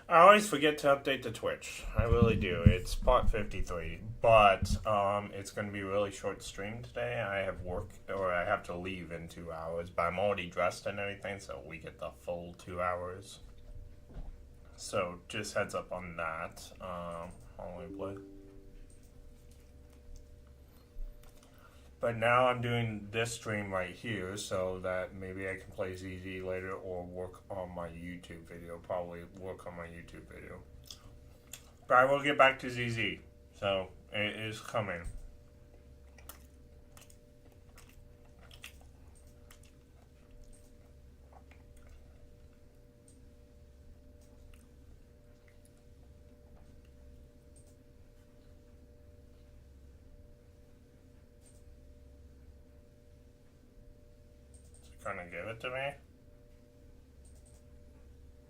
I always forget to update the Twitch. I really do. It's part 53, but it's going to be a really short stream today. I have work, or I have to leave in 2 hours, but I'm already dressed and everything, so we get the full 2 hours. So just heads up on that. Only play. But now I'm doing this stream right here so that maybe I can play ZZ later or work on my YouTube video. Probably work on my YouTube video. But I will get back to ZZ. So it is coming. Is it gonna give it to me?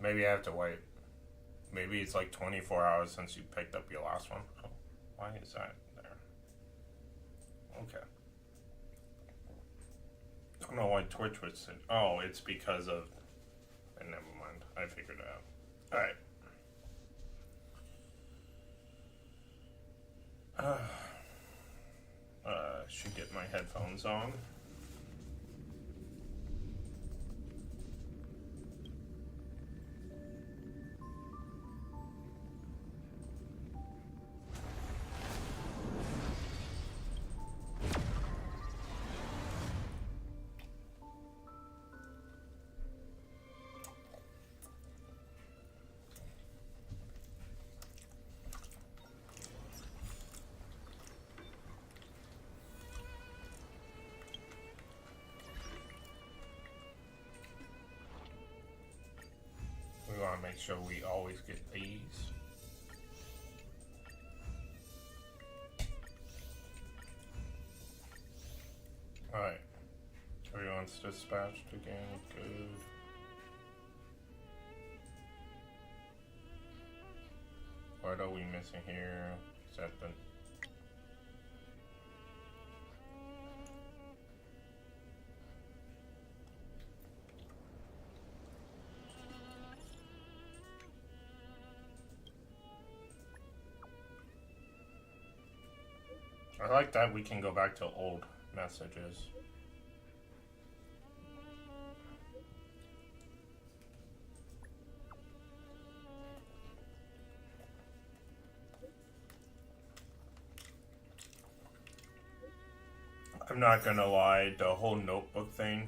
Maybe I have to wait. Maybe it's like 24 hours since you picked up your last one. Oh, why is that there? Okay. I don't know why Twitch was sent. Oh, it's because of. And never mind. I figured it out. Alright. Should get my headphones on. We want to make sure we always get these. Alright. Everyone's dispatched again. Good. What are we missing here? Is that the... I like that we can go back to old messages. I'm not gonna lie, the whole notebook thing,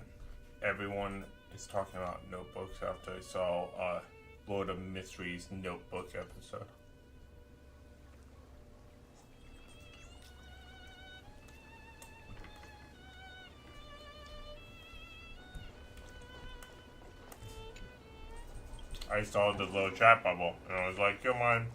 everyone is talking about notebooks after I saw Lord of Mysteries notebook episode. I saw the little chat bubble and I was like, come on.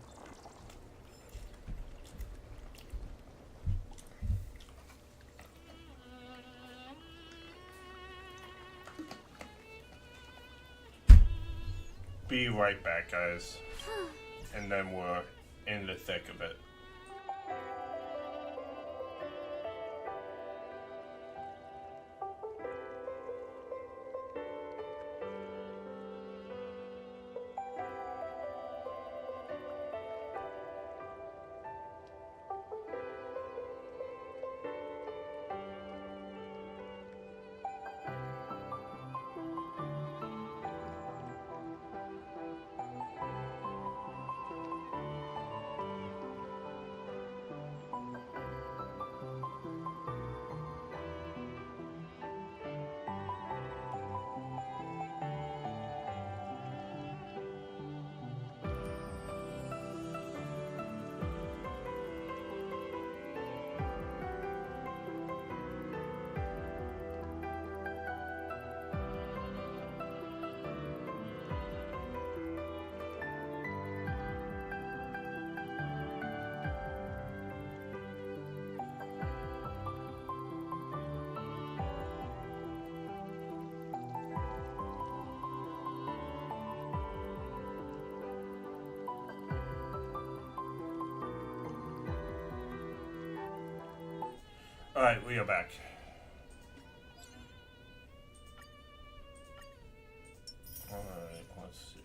Be right back, guys. And then we're in the thick of it. Alright, we are back. Alright, let's see.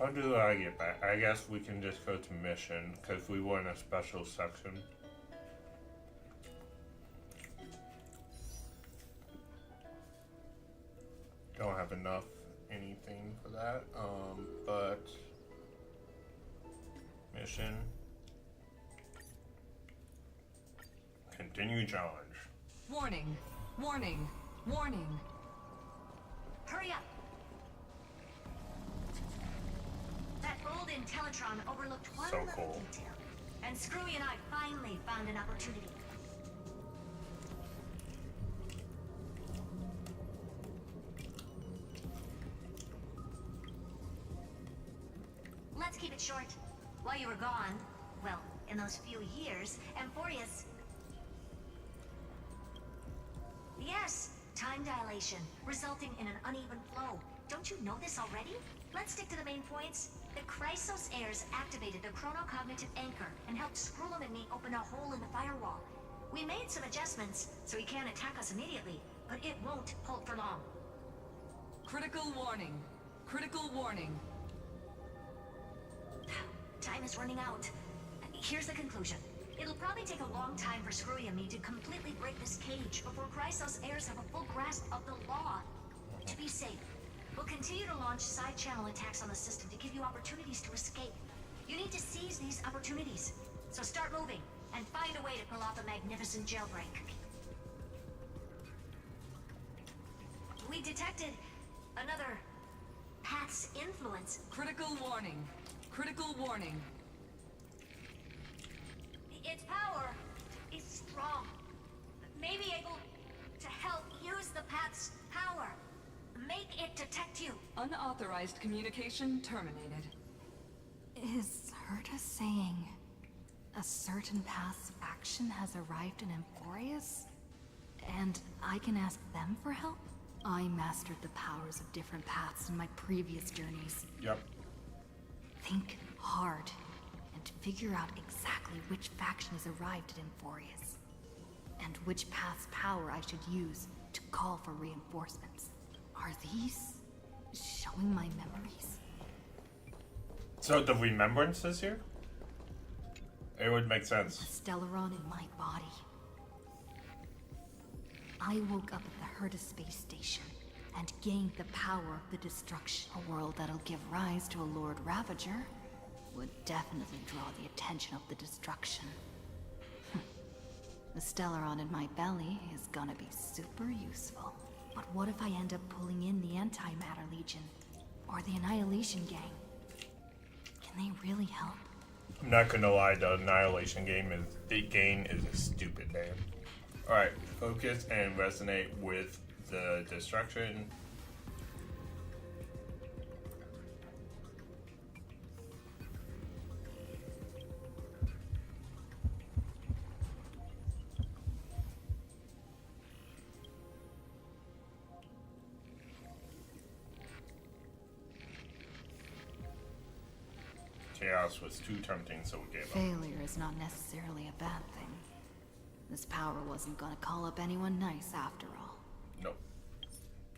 How do I get back? I guess we can just go to mission, because we were in a special section. Don't have enough anything for that, but mission. Continue challenge. Warning, warning, warning. Hurry up! That old Intellitron overlooked one So little cool. detail. And Screwy and I finally found an opportunity. Let's keep it short. While you were gone, well, in those few years, Amphorius... Yes, time dilation, resulting in an uneven flow. Don't you know this already? Let's stick to the main points. The Chrysos heirs activated the chronocognitive anchor and helped Skrullum and me open a hole in the firewall. We made some adjustments, so he can't attack us immediately, but it won't hold for long. Critical warning. Critical warning. Time is running out. Here's the conclusion. It'll probably take a long time for Screwy and me to completely break this cage before Chrysos heirs have a full grasp of the law. To be safe, we'll continue to launch side-channel attacks on the system to give you opportunities to escape. You need to seize these opportunities. So start moving, and find a way to pull off a magnificent jailbreak. We detected another path's influence. Critical warning. Critical warning. Its power is strong. May be able to help use the path's power. Make it detect you. Unauthorized communication terminated. Is Herta saying a certain path's faction has arrived in Amphorius? And I can ask them for help? I mastered the powers of different paths in my previous journeys. Yep. Think hard and figure out exactly which faction has arrived at Amphorius, and which path's power I should use to call for reinforcements. Are these showing my memories? So the remembrances here? It would make A sense. Stellaron in my body. I woke up at the Herta space station and gained the power of the destruction. A world that'll give rise to a Lord Ravager would definitely draw the attention of the destruction. The Stellaron in my belly is gonna be super useful. But what if I end up pulling in the Antimatter Legion? Or the Annihilation Gang? Can they really help? I'm not gonna lie, the Annihilation game is a stupid name. Alright, focus and resonate with the destruction. Chaos was too tempting, so we gave up. Failure is not necessarily a bad thing. This power wasn't gonna call up anyone nice after all. Nope.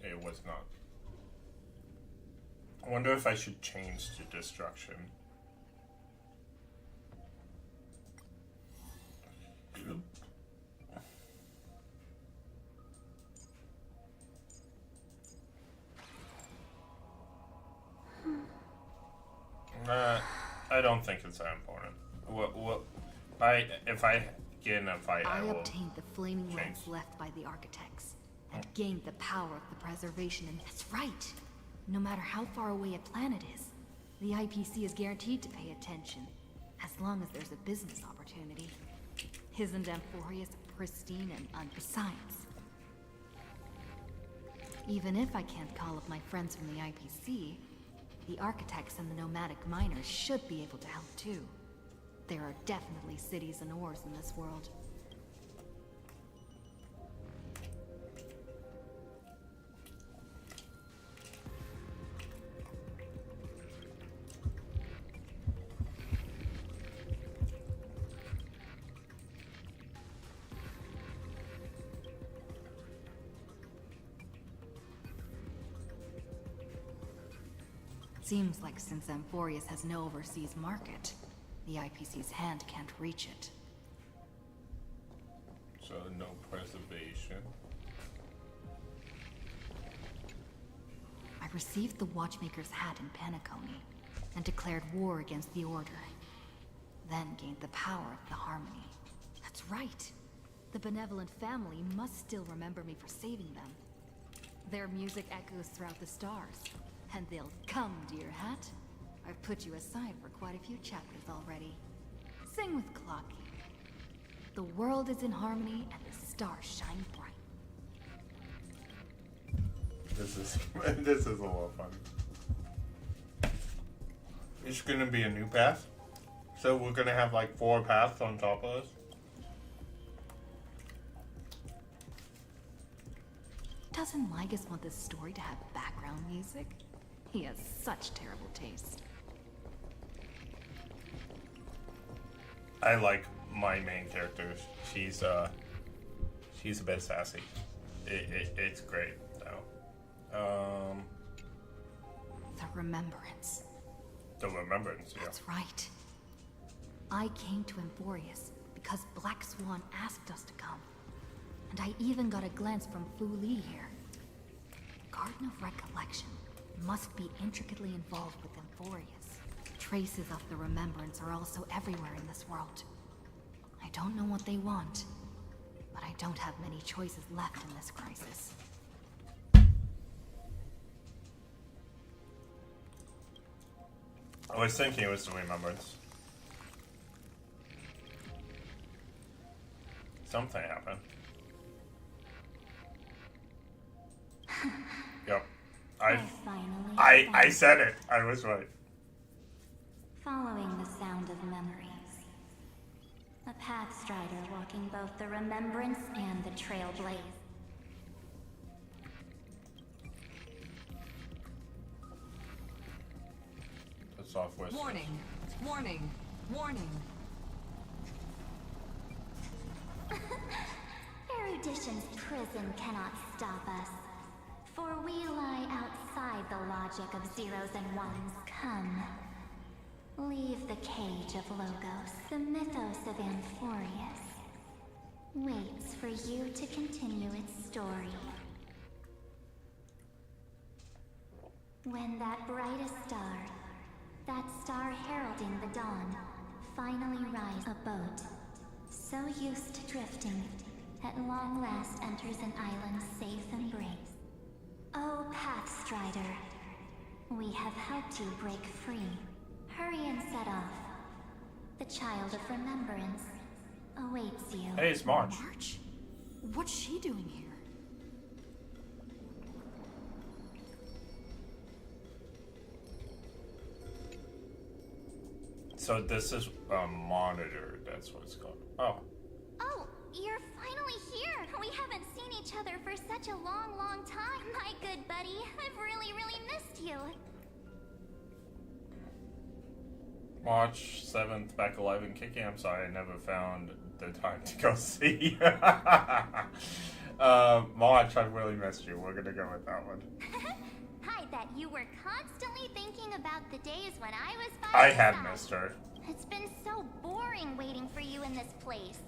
It was not. I wonder if I should change to destruction. I don't think it's that important. If I get in a fight, I will obtained the flaming change. lance left by the architects and gained the power of the preservation, and that's right. No matter how far away a planet is, the IPC is guaranteed to pay attention, as long as there's a business opportunity. Isn't Amphorius pristine and besides? Even if I can't call up my friends from the IPC, the architects and the nomadic miners should be able to help too. There are definitely cities and ores in this world. Seems like since Amphorius has no overseas market, the IPC's hand can't reach it. So no preservation. I received the Watchmaker's hat in Penacony, and declared war against the Order. Then gained the power of the Harmony. That's right. The benevolent family must still remember me for saving them. Their music echoes throughout the stars, and they'll come, dear hat. I've put you aside for quite a few chapters already. Sing with Clocky. The world is in harmony, and the stars shine bright. This is a little fun. It's gonna be a new path. So we're gonna have like 4 paths on top of us. Doesn't Lygus want this story to have background music? He has such terrible taste. I like my main character. She's a bit sassy. It's great though. The Remembrance. The Remembrance, yeah. That's right. I came to Amphorius because Black Swan asked us to come. And I even got a glance from Fu Li here. Garden of Recollection must be intricately involved with Amphorius. Traces of the Remembrance are also everywhere in this world. I don't know what they want, but I don't have many choices left in this crisis. I was thinking it was the Remembrance. Something happened. Yep. I said it. I was right. Following the sound of memories. A Pathstrider walking both the Remembrance and the Trailblaze. The software. Warning. Warning. Warning. Erudition's prison cannot stop us. For we lie outside the logic of zeros and ones. Come. Leave the cage of Logos. The mythos of Amphorius waits for you to continue its story. When that brightest star, that star heralding the dawn, finally rises, a boat, so used to drifting, at long last enters an island's safe embrace. Oh, Pathstrider, we have helped you break free. Hurry and set off. The Child of Remembrance awaits you. Hey, it's March. March? What's she doing here? So this is a monitor. That's what it's called. Oh. Oh, you're finally here! We haven't seen each other for such a long, long time. My good buddy, I've really, really missed you. March 7th, back alive and kicking. I'm sorry, I never found the time to go see. March, I really missed you. We're gonna go with that one. I bet you were constantly thinking about the days when I was by I your had side. missed her. It's been so boring waiting for you in this place.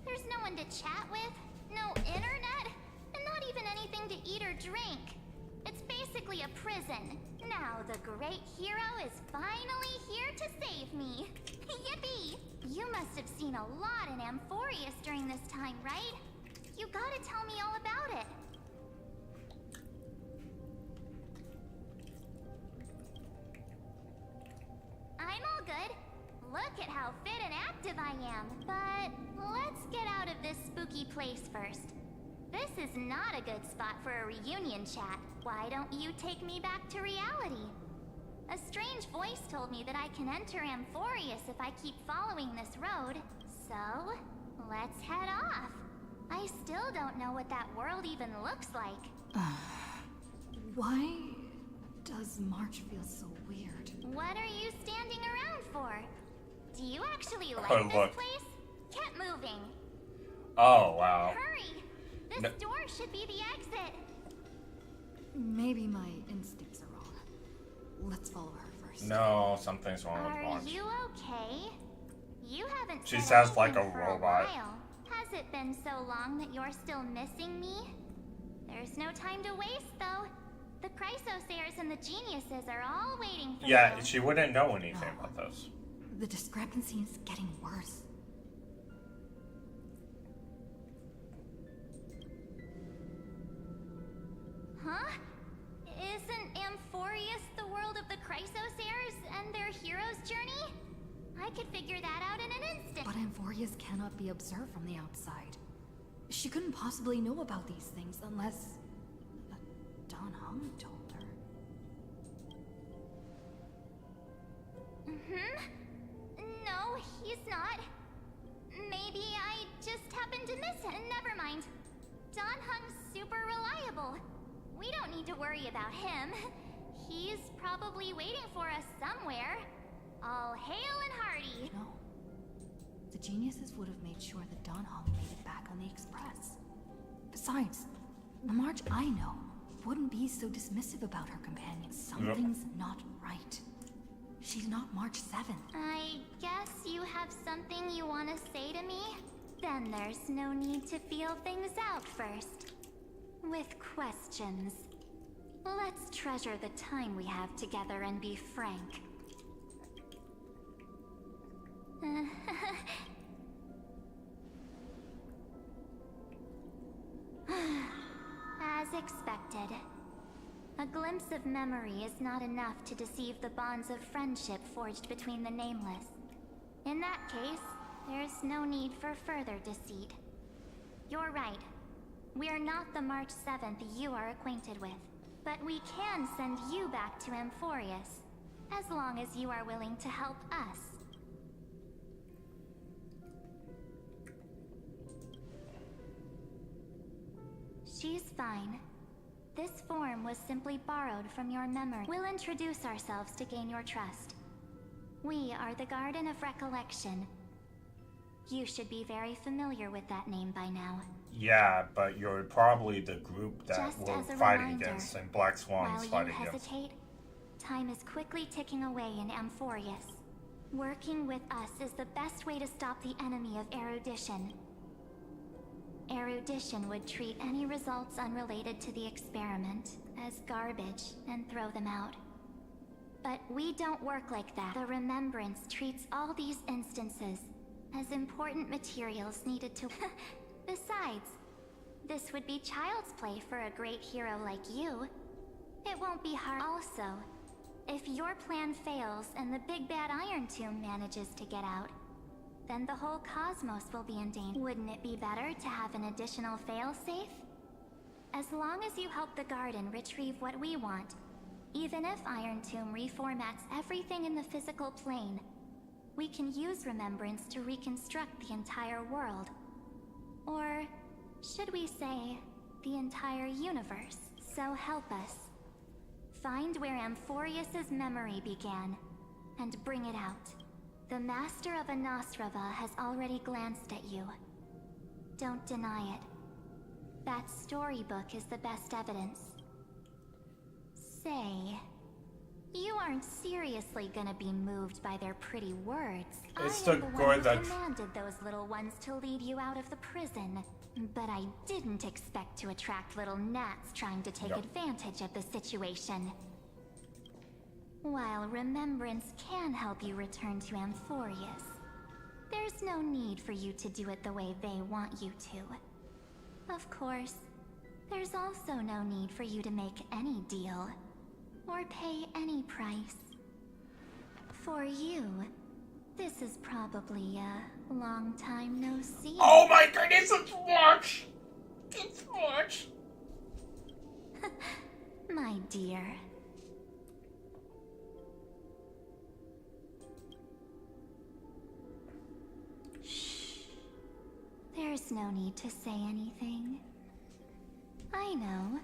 There's no one to chat with, no internet, and not even anything to eat or drink. It's basically a prison. Now the great hero is finally here to save me. Yippee! You must have seen a lot in Amphorius during this time, right? You gotta tell me all about it. I'm all good. Look at how fit and active I am. But let's get out of this spooky place first. This is not a good spot for a reunion chat. Why don't you take me back to reality? A strange voice told me that I can enter Amphorius if I keep following this road. So, let's head off. I still don't know what that world even looks like. Why does March feel so weird? What are you standing around for? Do you actually like Oh, this look. place? Keep moving. Oh, wow. Hurry! This No. door should be the exit. Maybe my instincts are wrong. Let's follow her first. No, something's wrong with Are March. you okay? You haven't She said sounds like a anything for robot. while. Has it been so long that you're still missing me? There's no time to waste, though. The Chrysosayers and the Geniuses are all waiting for Yeah, you. she wouldn't know anything about this. The discrepancy is getting worse. Huh? Isn't Amphorius the world of the Chrysosayers and their hero's journey? I could figure that out in an instant. But Amphorius cannot be observed from the outside. She couldn't possibly know about these things unless... Don Hung told her. No, he's not. Maybe I just happened to miss him. Never mind. Don Hung's super reliable. We don't need to worry about him. He's probably waiting for us somewhere. All hail and hearty. No. The Geniuses would have made sure that Don Hong made it back on the Express. Besides, the March I know wouldn't be so dismissive about her companion. Something's not right. She's not March 7th. I guess you have something you want to say to me? Then there's no need to feel things out first. With questions. Let's treasure the time we have together and be frank. As expected. A glimpse of memory is not enough to deceive the bonds of friendship forged between the Nameless. In that case, there's no need for further deceit. You're right. We're not the March 7th you are acquainted with. But we can send you back to Amphorius, as long as you are willing to help us. She's fine. This form was simply borrowed from your memory. We'll introduce ourselves to gain your trust. We are the Garden of Recollection. You should be very familiar with that name by now. Yeah, but you're probably the group that Just we're as a fighting reminder, against, and Black Swan's While you fighting against. hesitate, time is quickly ticking away in Amphorius. Working with us is the best way to stop the enemy of erudition. Erudition would treat any results unrelated to the experiment as garbage and throw them out. But we don't work like that. The Remembrance treats all these instances as important materials needed to... Besides, this would be child's play for a great hero like you. It won't be hard. Also, if your plan fails and the big bad Iron Tomb manages to get out, then the whole cosmos will be in danger. Wouldn't it be better to have an additional failsafe? As long as you help the Garden retrieve what we want, even if Iron Tomb reformats everything in the physical plane, we can use Remembrance to reconstruct the entire world. Or, should we say, the entire universe. So help us. Find where Amphorius's memory began, and bring it out. The Master of Anastrava has already glanced at you. Don't deny it. That storybook is the best evidence. Say, you aren't seriously gonna be moved by their pretty words. It's I am the the girl one who that- commanded those little ones to lead you out of the prison. But I didn't expect to attract little gnats trying to take Yep. advantage of the situation. While Remembrance can help you return to Amphorius, there's no need for you to do it the way they want you to. Of course, there's also no need for you to make any deal, or pay any price. For you, this is probably a long time no see. Oh my goodness, it's March! It's March! My dear. Shh. There's no need to say anything. I know.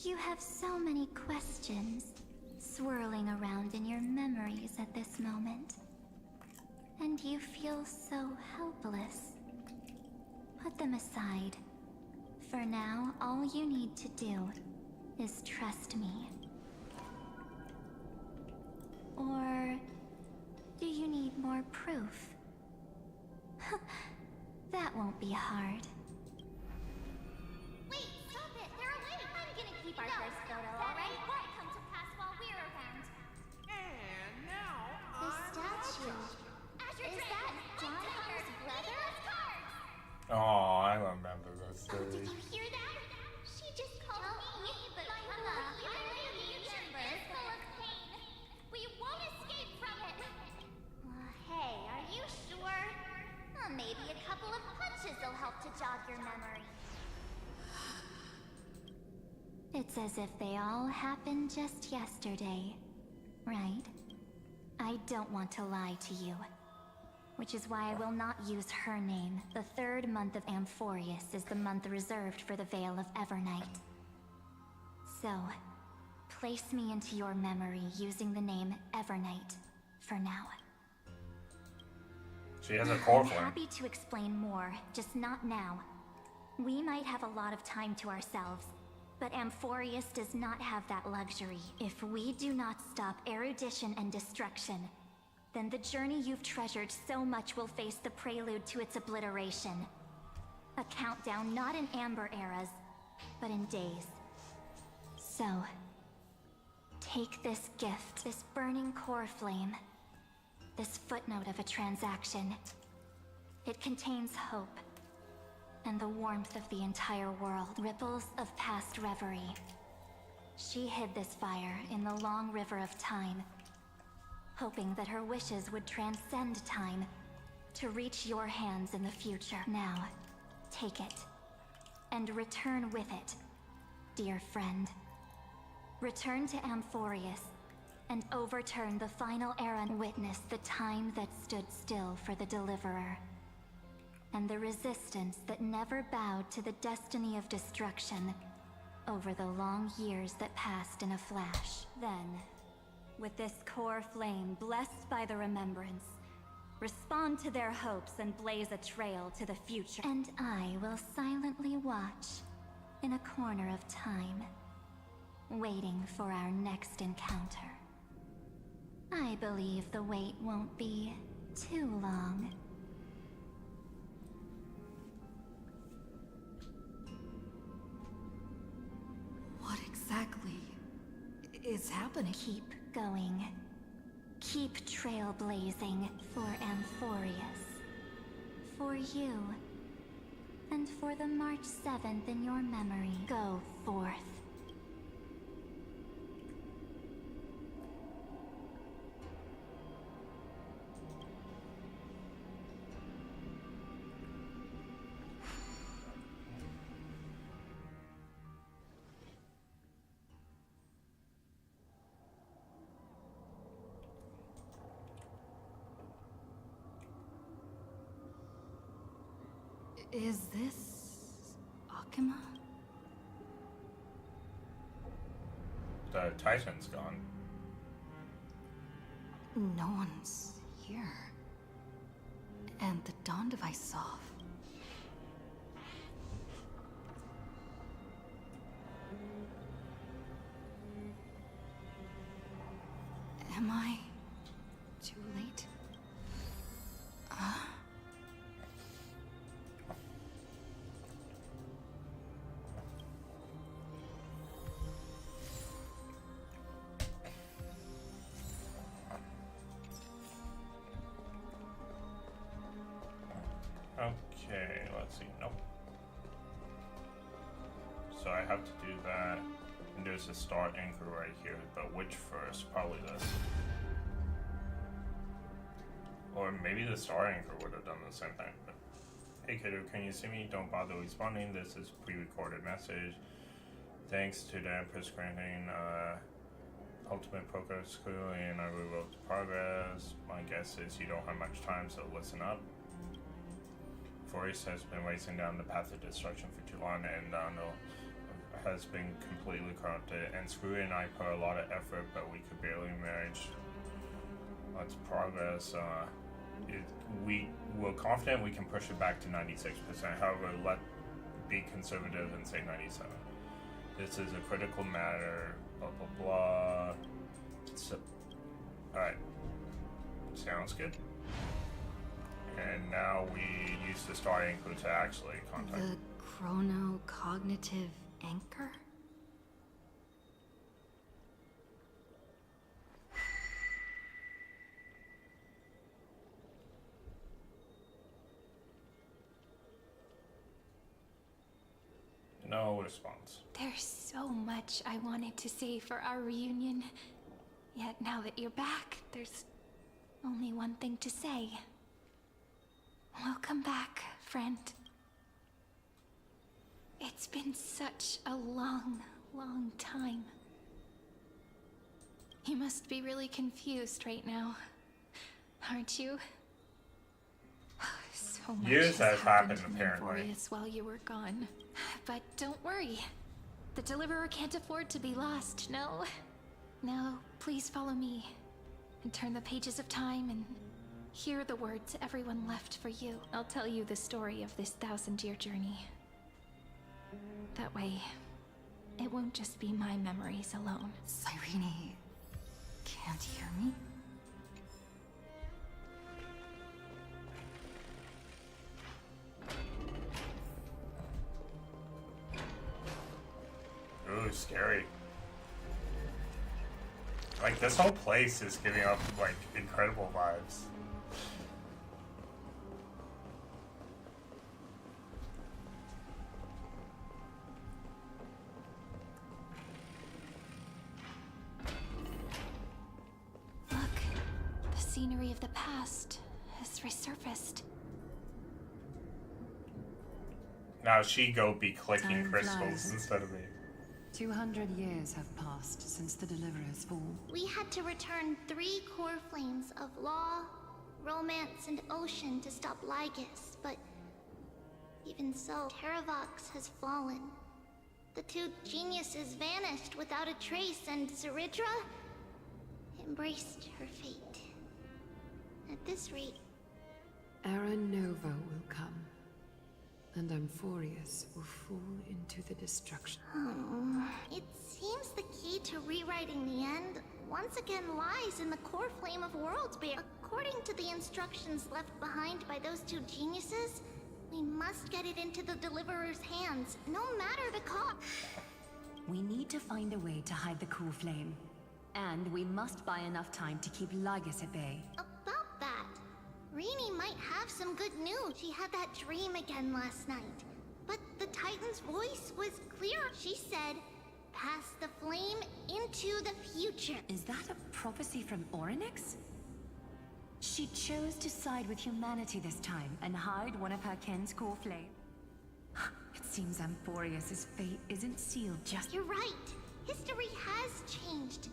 You have so many questions swirling around in your memories at this moment. And you feel so helpless. Put them aside. For now, all you need to do is trust me. Or do you need more proof? That won't be hard. Wait, stop it! They're awake! I'm gonna keep our first photo, alright? It won't come to pass while we're around. And now, The statue. Is that Don's brother? Oh, I remember this Oh, did story. you hear that? She just called me, but Mama, I remember. It's full of pain. We won't escape from it. Hey, are you sure? Maybe a couple of punches will help to jog your memory. It's as if they all happened just yesterday, right? I don't want to lie to you. Which is why I will not use her name. The third month of Amphorius is the month reserved for the Veil of Evernight. So, place me into your memory using the name Evernight for now. She has a core I'm flame. happy to explain more, just not now. We might have a lot of time to ourselves, but Amphorius does not have that luxury. If we do not stop erudition and destruction, then the journey you've treasured so much will face the prelude to its obliteration. A countdown not in Amber eras, but in days. So, take this gift, this burning core flame, this footnote of a transaction. It contains hope, and the warmth of the entire world, ripples of past reverie. She hid this fire in the long river of time, hoping that her wishes would transcend time to reach your hands in the future. Now, take it, and return with it, dear friend. Return to Amphorius, and overturn the final era. Witness the time that stood still for the Deliverer, and the resistance that never bowed to the destiny of destruction over the long years that passed in a flash. Then, with this core flame blessed by the remembrance, respond to their hopes and blaze a trail to the future. And I will silently watch in a corner of time, waiting for our next encounter. I believe the wait won't be too long. What exactly is happening? Keep going. Keep trailblazing for Amphorius. For you. And for the March 7th in your memory. Go forth. Is this Akima? The Titan's gone. No one's here. And the dawn device off. Am I too late? Okay, let's see. Nope. So I have to do that. And there's a start anchor right here. But which first? Probably this. Or maybe the star anchor would have done the same thing. But, hey kiddo, can you see me? Don't bother responding. This is a pre-recorded message. Thanks to the Empress granting ultimate progress school, and I rewrote the progress. My guess is you don't have much time, so listen up. Forest has been racing down the path of destruction for too long, and has been completely corrupted. And Screwy and I put a lot of effort, but we could barely manage its progress. We're confident we can push it back to 96%. However, let's be conservative and say 97%. This is a critical matter. Blah blah blah. Alright. Sounds good. And now we use the star anchor to actually contact. The chronocognitive anchor? No response. There's so much I wanted to say for our reunion. Yet now that you're back, there's only one thing to say. Welcome back, friend. It's been such a long, long time. You must be really confused right now, aren't you? So much Years has happened, in apparently. Emborius while you were gone. But don't worry. The Deliverer can't afford to be lost, no? Now, please follow me and turn the pages of time and hear the words everyone left for you. I'll tell you the story of this 1,000-year journey. That way, it won't just be my memories alone. Cyrene can't hear me? Ooh, scary. Like, this whole place is giving up, like, incredible vibes. Look, the scenery of the past has resurfaced. Now she go be clicking Time crystals flies. instead of me. 200 years have passed since the Deliverer's fall. We had to return 3 core flames of law, romance, and ocean to stop Lygus, but even so, Terravox has fallen. The 2 geniuses vanished without a trace, and Zeridra embraced her fate. At this rate, Era Nova will come, and Amphorius will fall into the destruction. it seems the key to rewriting the end once again lies in the core flame of Worldsbear. According to the instructions left behind by those 2 geniuses, we must get it into the Deliverer's hands, no matter the cost. We need to find a way to hide the cool flame. And we must buy enough time to keep Lygus at bay. About that, Rini might have some good news. She had that dream again last night. But the Titan's voice was clear. She said, pass the flame into the future. Is that a prophecy from Orynyx? She chose to side with humanity this time and hide one of her kin's core flame. It seems Amphorius' fate isn't sealed just... You're right. History has changed.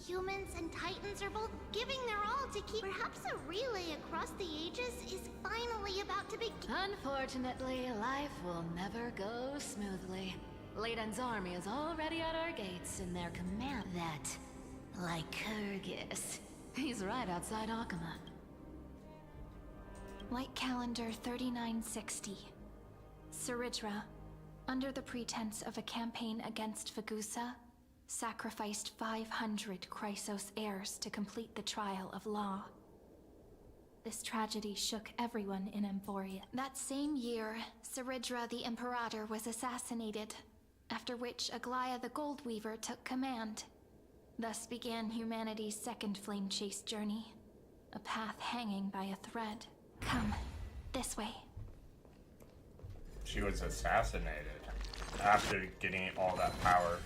Humans and Titans are both giving their all to keep... Perhaps a relay across the ages is finally about to begin. Unfortunately, life will never go smoothly. Leiden's army is already at our gates in their command. That Lycurgus. He's right outside Akama. Light calendar 3960. Ceridra, under the pretense of a campaign against Vagusa, sacrificed 500 Chrysos heirs to complete the trial of law. This tragedy shook everyone in Emphoria. That same year, Ceridra the Imperator was assassinated, after which Aglaia the Goldweaver took command. Thus began humanity's second flame chase journey, a path hanging by a thread. Come, this way. She was assassinated after getting all that power.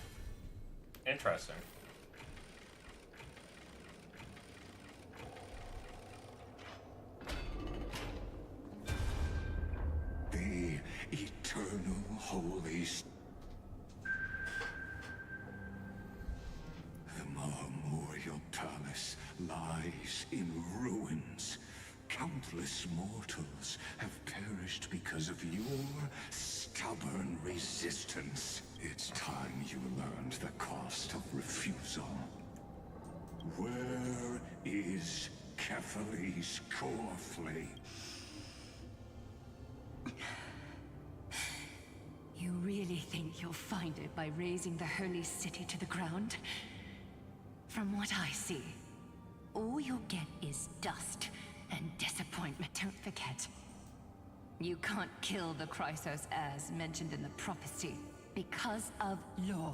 Interesting. The eternal holy... The memorial palace lies in ruins. Countless mortals have perished because of your stubborn resistance. It's time you learned the cost of refusal. Where is Kefali's core flame? You really think you'll find it by razing the holy city to the ground? From what I see, all you'll get is dust and disappointment. Don't forget, you can't kill the Chrysos heirs mentioned in the prophecy because of law.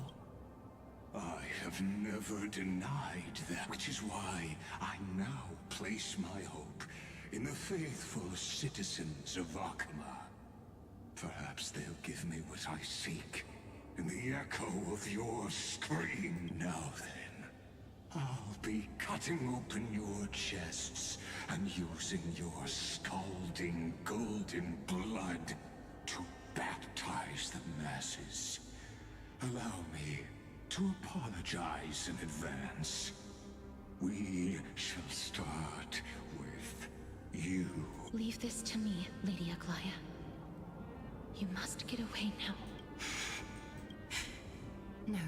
I have never denied that, which is why I now place my hope in the faithful citizens of Akama. Perhaps they'll give me what I seek in the echo of your scream. Now then, I'll be cutting open your chests and using your scalding golden blood to baptize the masses. Allow me to apologize in advance. We shall start with you. Leave this to me, Lady Aglaya. You must get away now. No,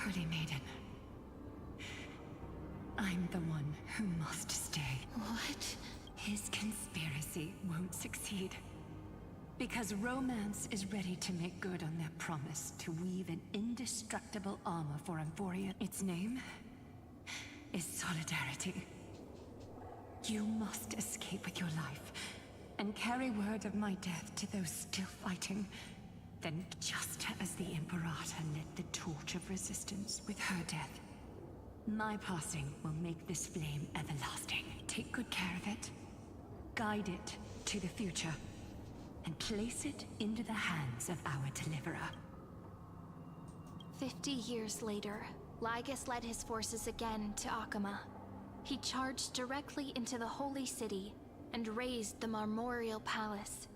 Holy Maiden. I'm the one who must stay. What? His conspiracy won't succeed. Because Romance is ready to make good on their promise to weave an indestructible armor for Emphoria. Its name is Solidarity. You must escape with your life and carry word of my death to those still fighting. Then, just as the Imperator lit the torch of resistance with her death, my passing will make this flame everlasting. Take good care of it, guide it to the future, and place it into the hands of our deliverer. 50 years later, Lygus led his forces again to Akama. He charged directly into the Holy City and razed the Marmorial Palace.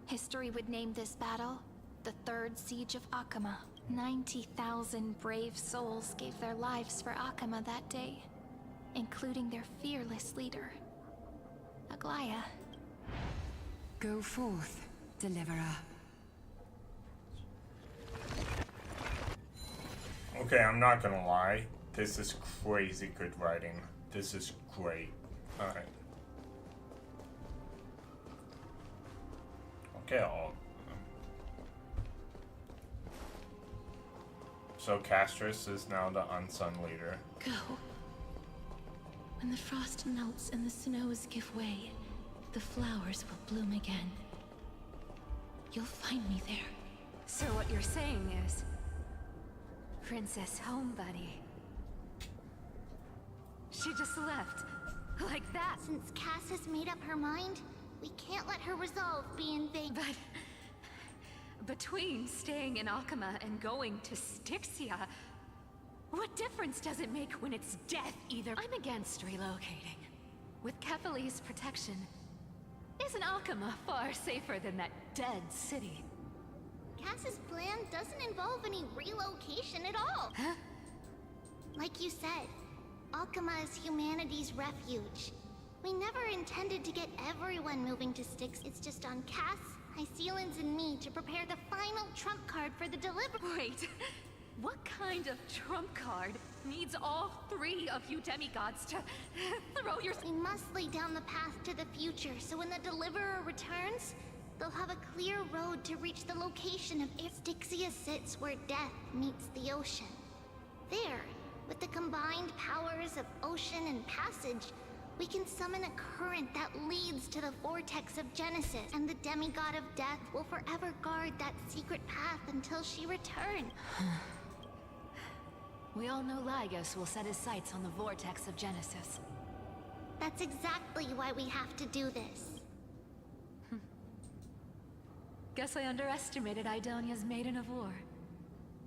History would name this battle the Third Siege of Akama. 90,000 brave souls gave their lives for Akama that day, including their fearless leader, Aglaya. Go forth, deliverer. Okay, I'm not gonna lie. This is crazy good writing. This is great. Alright. Okay, so Castris is now the unsung leader. Go. When the frost melts and the snows give way, the flowers will bloom again. You'll find me there. So what you're saying is... Princess Homebuddy. She just left. Like that. Since Cass has made up her mind, we can't let her resolve be in vain. But... between staying in Akama and going to Styxia, what difference does it make when it's death either? I'm against relocating. With Kefali's protection, isn't Akama far safer than that dead city? Cass's plan doesn't involve any relocation at all. Huh? Like you said, Akama is humanity's refuge. We never intended to get everyone moving to Styx. It's just on Cass, Hycealans, and me to prepare the final trump card for the delivery. Wait, what kind of trump card needs all three of you demigods to throw your... We must lay down the path to the future, so when the deliverer returns, they'll have a clear road to reach the location of Styxia sits where death meets the ocean. There, with the combined powers of ocean and passage, we can summon a current that leads to the vortex of Genesis, and the demigod of death will forever guard that secret path until she returns. We all know Lygus will set his sights on the vortex of Genesis. That's exactly why we have to do this. Guess I underestimated Idonia's Maiden of War.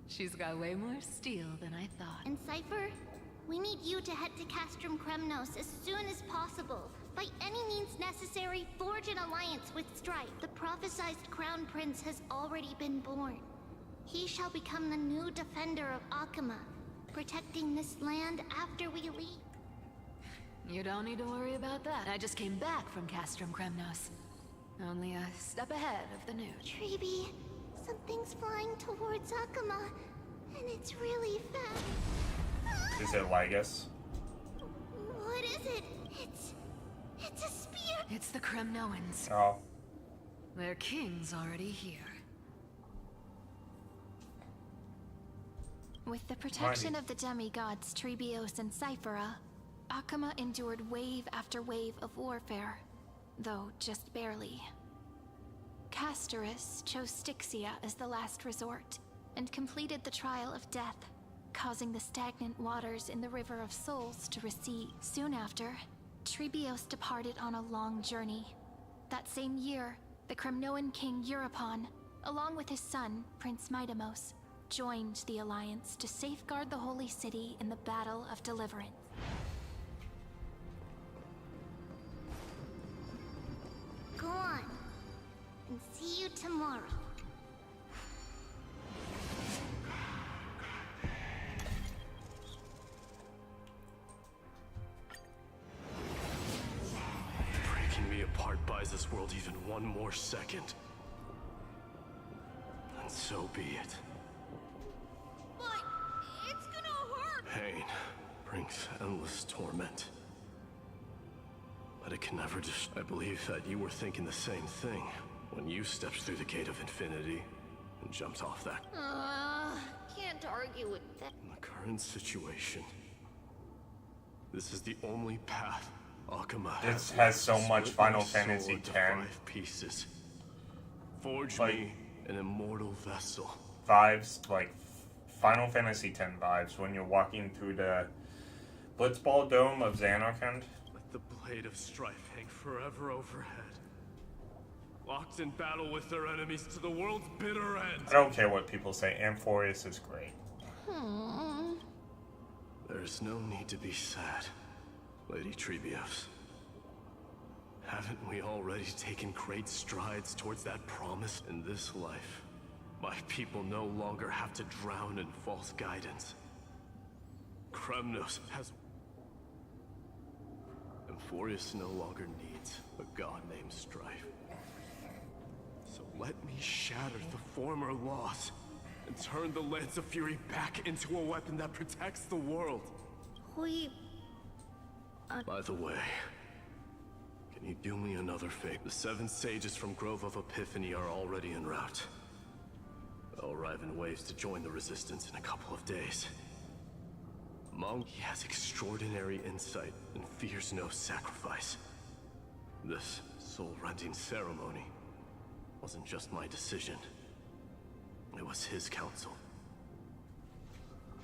She's got way more steel than I thought. And Cypher, we need you to head to Castrum Kremnos as soon as possible. By any means necessary, forge an alliance with Strife. The prophesized Crown Prince has already been born. He shall become the new defender of Akama, protecting this land after we leave. You don't need to worry about that. I just came back from Castrum Kremnos. Only a step ahead of the news. Treeby, something's flying towards Akama, and it's really fast. Is it Lygus? What is it? It's a spear! It's the Kremnoans. Oh. Their king's already here. With the protection of the demigods Trebios and Cyphera, Akama endured wave after wave of warfare, though just barely. Castorus chose Styxia as the last resort, and completed the trial of death, causing the stagnant waters in the River of Souls to recede. Soon after, Trebios departed on a long journey. That same year, the Kremnoan king Euripon, along with his son, Prince Midamos, joined the Alliance to safeguard the Holy City in the Battle of Deliverance. Go on. And see you tomorrow. Breaking me apart buys this world even one more second. And so be it. But it's gonna hurt. Pain brings endless torment. But it can never just... I believe that you were thinking the same thing when you stepped through the gate of infinity and jumped off that. Can't argue with that. In the current situation, this is the only path Akama This has so much Split Final my soul Fantasy into X 5 pieces. Forge Like- me an immortal vessel. vibes, like Final Fantasy X vibes, when you're walking through the Blitzball Dome of Xanarkand. Let the blade of strife hang forever overhead. Locked in battle with their enemies to the world's bitter end. I don't care what people say, Amphorius is great. There's no need to be sad, Lady Trebios. Haven't we already taken great strides towards that promise in this life? My people no longer have to drown in false guidance. Kremnos has... Amphorius no longer needs a god named Strife. So let me shatter the former laws and turn the Lance of Fury back into a weapon that protects the world. By the way, can you do me another favor? The 7 sages from Grove of Epiphany are already en route. They'll arrive in waves to join the Resistance in a couple of days. Among, he has extraordinary insight and fears no sacrifice. This soul-rending ceremony wasn't just my decision. It was his counsel.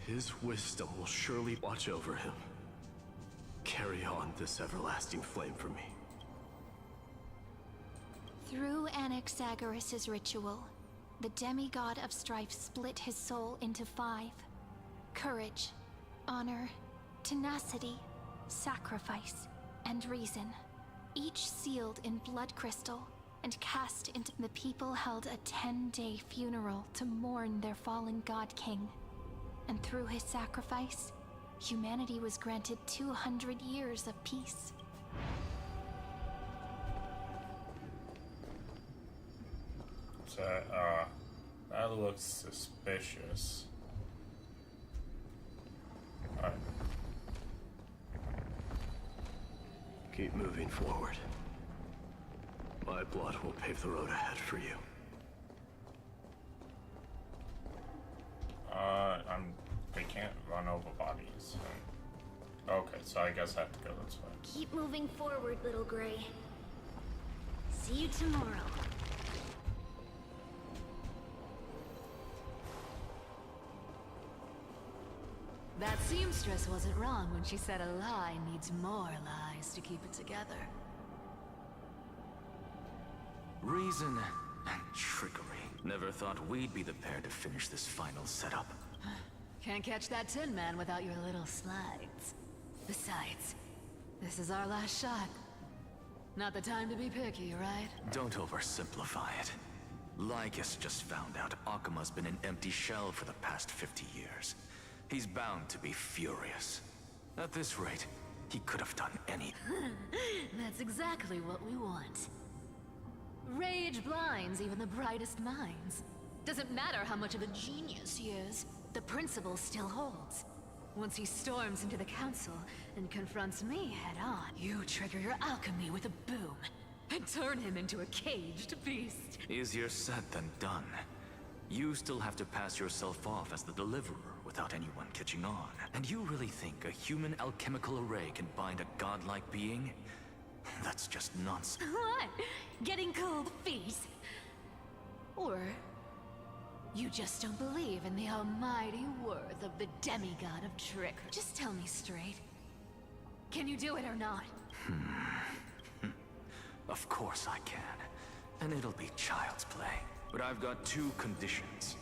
His wisdom will surely watch over him. Carry on this everlasting flame for me. Through Anaxagoras' ritual, the demigod of strife split his soul into 5. Courage, honor, tenacity, sacrifice, and reason. Each sealed in blood crystal and cast into the people held a 10-day funeral to mourn their fallen god king. And through his sacrifice, humanity was granted 200 years of peace. So, that looks suspicious. Alright. Keep moving forward. My blood will pave the road ahead for you. They can't run over bodies. Okay, so I guess I have to go this way. Keep moving forward, little Gray. See you tomorrow. That seamstress wasn't wrong when she said a lie needs more lies to keep it together. Reason and trickery. Never thought we'd be the pair to finish this final setup. Can't catch that Tin Man without your little slides. Besides, this is our last shot. Not the time to be picky, right? Don't oversimplify it. Lycus just found out Akama's been an empty shell for the past 50 years. He's bound to be furious. At this rate, he could have done anything. That's exactly what we want. Rage blinds even the brightest minds. Doesn't matter how much of a genius he is, the principle still holds. Once he storms into the council and confronts me head-on, you trigger your alchemy with a boom and turn him into a caged beast. Easier said than done. You still have to pass yourself off as the deliverer, without anyone catching on. And you really think a human alchemical array can bind a godlike being? That's just nonsense. What? Getting cold feet? Or you just don't believe in the almighty worth of the demigod of trick? Just tell me straight. Can you do it or not? Of course I can. And it'll be child's play. But I've got two conditions.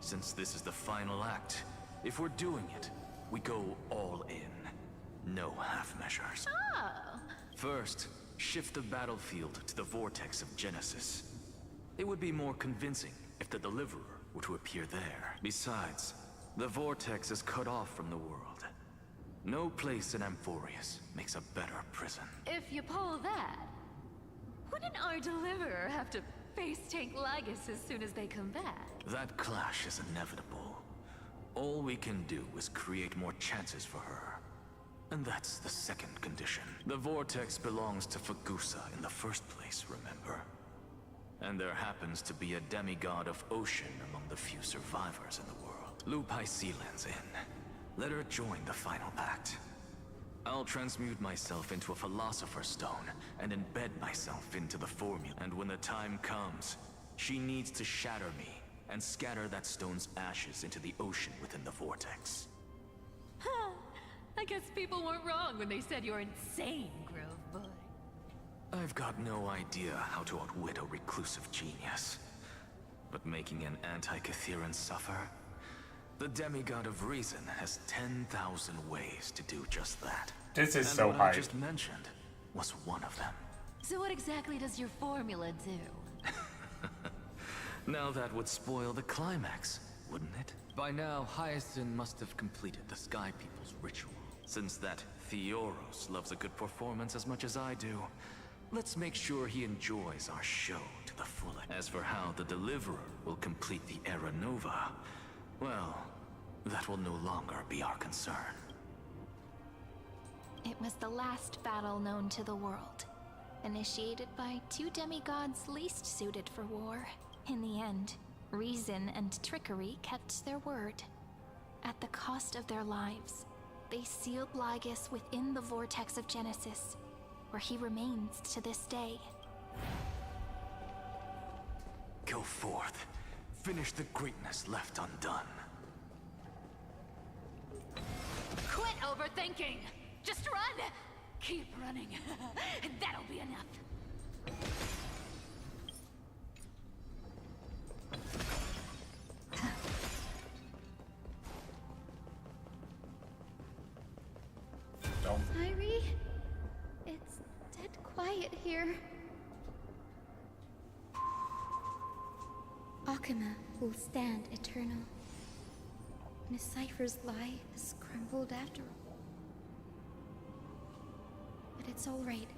Since this is the final act, if we're doing it, we go all in. No half measures. Oh. First, shift the battlefield to the vortex of Genesis. It would be more convincing if the Deliverer were to appear there. Besides, the vortex is cut off from the world. No place in Amphorius makes a better prison. If you pull that, wouldn't our Deliverer have to face tank Lygus as soon as they come back? That clash is inevitable. All we can do is create more chances for her. And that's the second condition. The vortex belongs to Fagusa in the first place, remember? And there happens to be a demigod of ocean among the few survivors in the world. Loop Hycelan's in. Let her join the final act. I'll transmute myself into a Philosopher's Stone and embed myself into the formula. And when the time comes, she needs to shatter me and scatter that stone's ashes into the ocean within the vortex. Huh. I guess people weren't wrong when they said you're insane, Grove Boy. I've got no idea how to outwit a reclusive genius. But making an anti-Catheran suffer? The demigod of reason has 10,000 ways to do just that. This is and so what high. I just mentioned was one of them. So what exactly does your formula do? Now that would spoil the climax, wouldn't it? By now, Hyacinth must have completed the Sky People's ritual. Since that Theoros loves a good performance as much as I do, let's make sure he enjoys our show to the fullest. As for how the Deliverer will complete the Era Nova, well, that will no longer be our concern. It was the last battle known to the world, initiated by two demigods least suited for war. In the end, reason and trickery kept their word. At the cost of their lives, they sealed Lygus within the vortex of Genesis, where he remains to this day. Go forth. Finish the greatness left undone. Quit overthinking! Just run! Keep running. That'll be enough. Irie, it's dead quiet here. Akama will stand eternal. Decipher's lie has crumbled after all. But it's all right,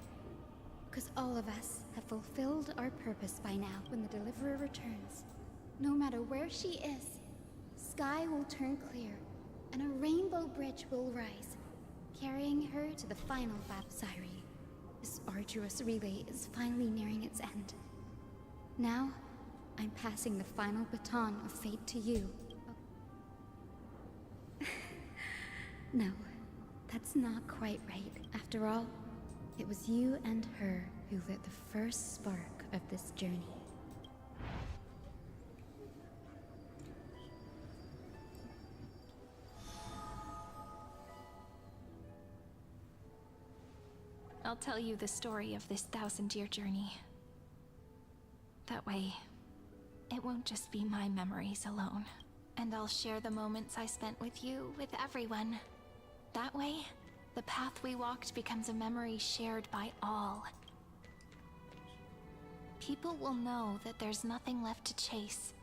because all of us have fulfilled our purpose by now. When the Deliverer returns, no matter where she is, sky will turn clear, and a rainbow bridge will rise, carrying her to the final Bapsiri. This arduous relay is finally nearing its end. Now, I'm passing the final baton of fate to you. No, that's not quite right. After all, it was you and her who lit the first spark of this journey. I'll tell you the story of this 1,000-year journey. That way, it won't just be my memories alone. And I'll share the moments I spent with you with everyone. That way, the path we walked becomes a memory shared by all. People will know that there's nothing left to chase.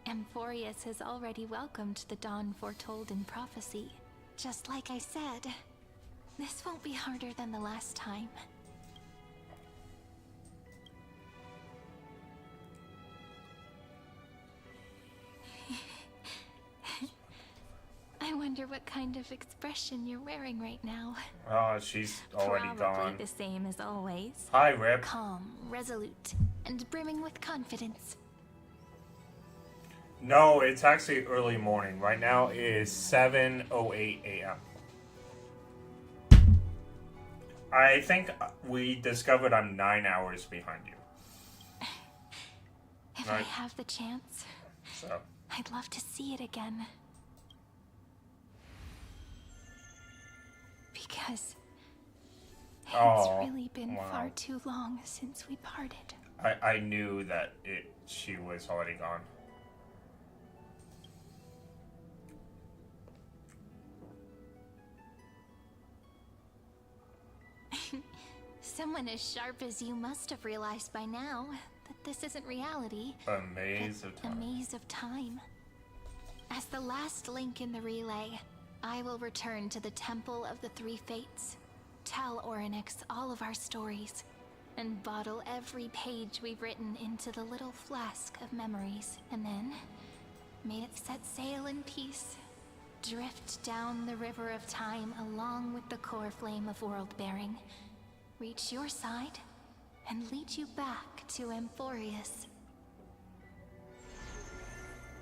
Amphorius has already welcomed the dawn foretold in prophecy. Just like I said, this won't be harder than the last time. I wonder what kind of expression you're wearing right now. Oh, she's already Probably gone. the same as always. Hi, Rip. Calm, resolute, and brimming with confidence. No, it's actually early morning. Right now it is 7:08 a.m. I think we discovered I'm 9 hours behind you. If I have the chance, So. I'd love to see it again. Because it's really been far too long since we parted. I knew that she was already gone. Someone as sharp as you must have realized by now that this isn't reality. A maze of time. A maze of time. As the last link in the relay, I will return to the Temple of the Three Fates, tell Orynyx all of our stories, and bottle every page we've written into the little flask of memories, and then may it set sail in peace, drift down the river of time along with the core flame of world-bearing, reach your side, and lead you back to Amphorius.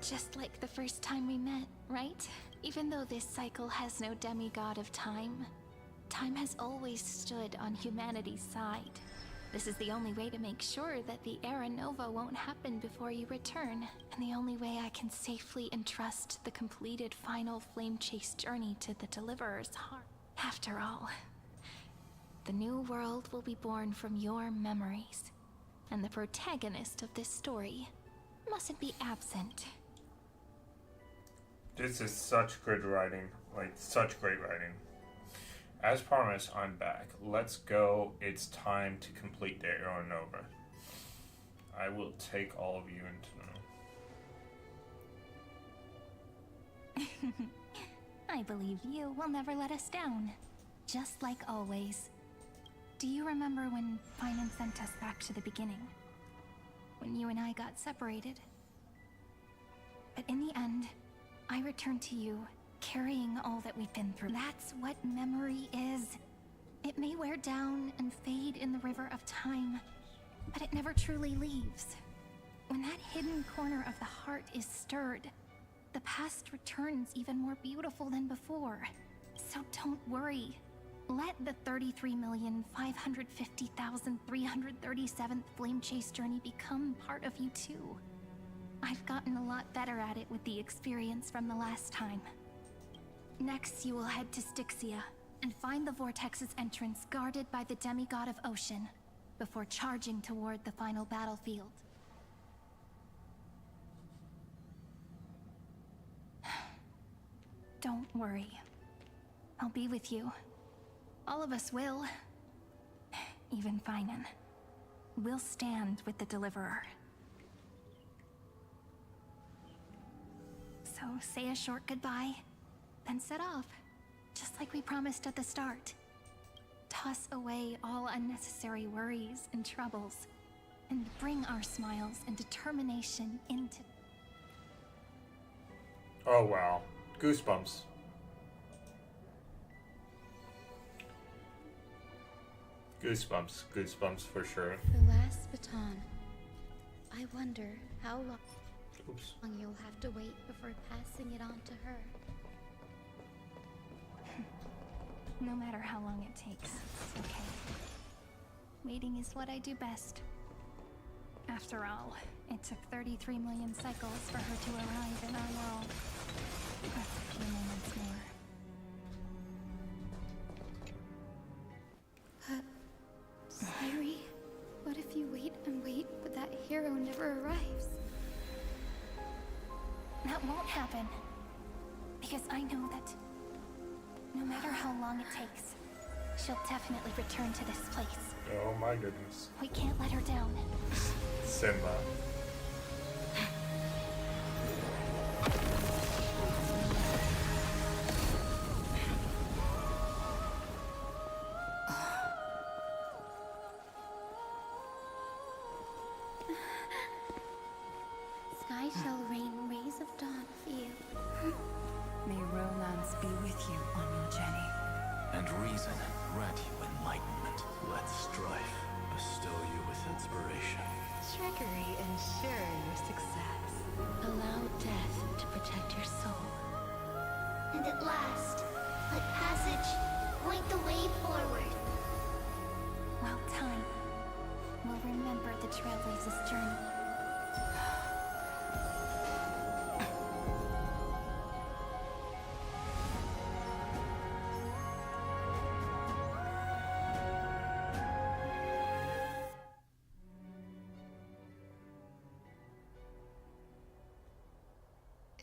Just like the first time we met, right? Even though this cycle has no demigod of time, time has always stood on humanity's side. This is the only way to make sure that the Era Nova won't happen before you return, and the only way I can safely entrust the completed final flame chase journey to the Deliverer's heart. After all, the new world will be born from your memories, and the protagonist of this story mustn't be absent. This is such good writing. Like, such great writing. As promised, I'm back. Let's go. It's time to complete the Era Nova. I will take all of you into know. I believe you will never let us down. Just like always. Do you remember when Finan sent us back to the beginning? When you and I got separated? But in the end, I returned to you, carrying all that we've been through. That's what memory is. It may wear down and fade in the river of time, but it never truly leaves. When that hidden corner of the heart is stirred, the past returns even more beautiful than before. So don't worry. Let the 33,550,337th Flame Chase journey become part of you too. I've gotten a lot better at it with the experience from the last time. Next, you will head to Styxia and find the Vortex's entrance guarded by the demigod of Ocean before charging toward the final battlefield. Don't worry. I'll be with you. All of us will. Even Finan. We'll stand with the Deliverer. So say a short goodbye, then set off, just like we promised at the start. Toss away all unnecessary worries and troubles, and bring our smiles and determination into... Oh wow. Goosebumps. Goosebumps. Goosebumps for sure. The last baton. I wonder how long you'll have to wait before passing it on to her. No matter how long it takes, it's okay. Waiting is what I do best. After all, it took 33 million cycles for her to arrive in our world. That's a few moments more. Sayuri, what if you wait and wait, but that hero never arrives? That won't happen. Because I know that no matter how long it takes, she'll definitely return to this place. Oh my goodness. We can't let her down. Simba. Sky shall rain rays of dawn for you. May romance be with you on your journey. And reason grant you enlightenment. Let strife bestow you with inspiration. Trickery ensure your success. Allow death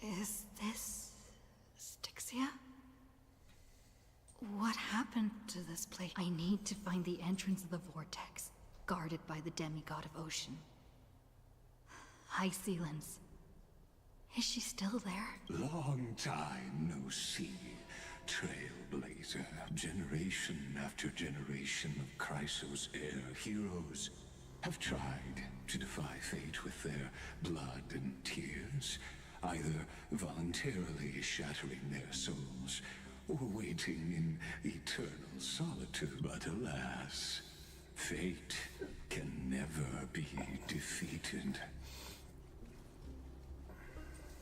Is this Styxia? What happened to this place? I need to find the entrance of the vortex, guarded by the demigod of ocean. High Sealens. Is she still there? Long time no see, Trailblazer. Generation after generation of Chrysos Air heroes have tried to defy fate with their blood and tears, either voluntarily shattering their souls or waiting in eternal solitude. But alas, fate can never be defeated.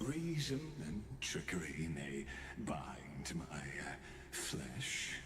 Reason and trickery may bind my flesh,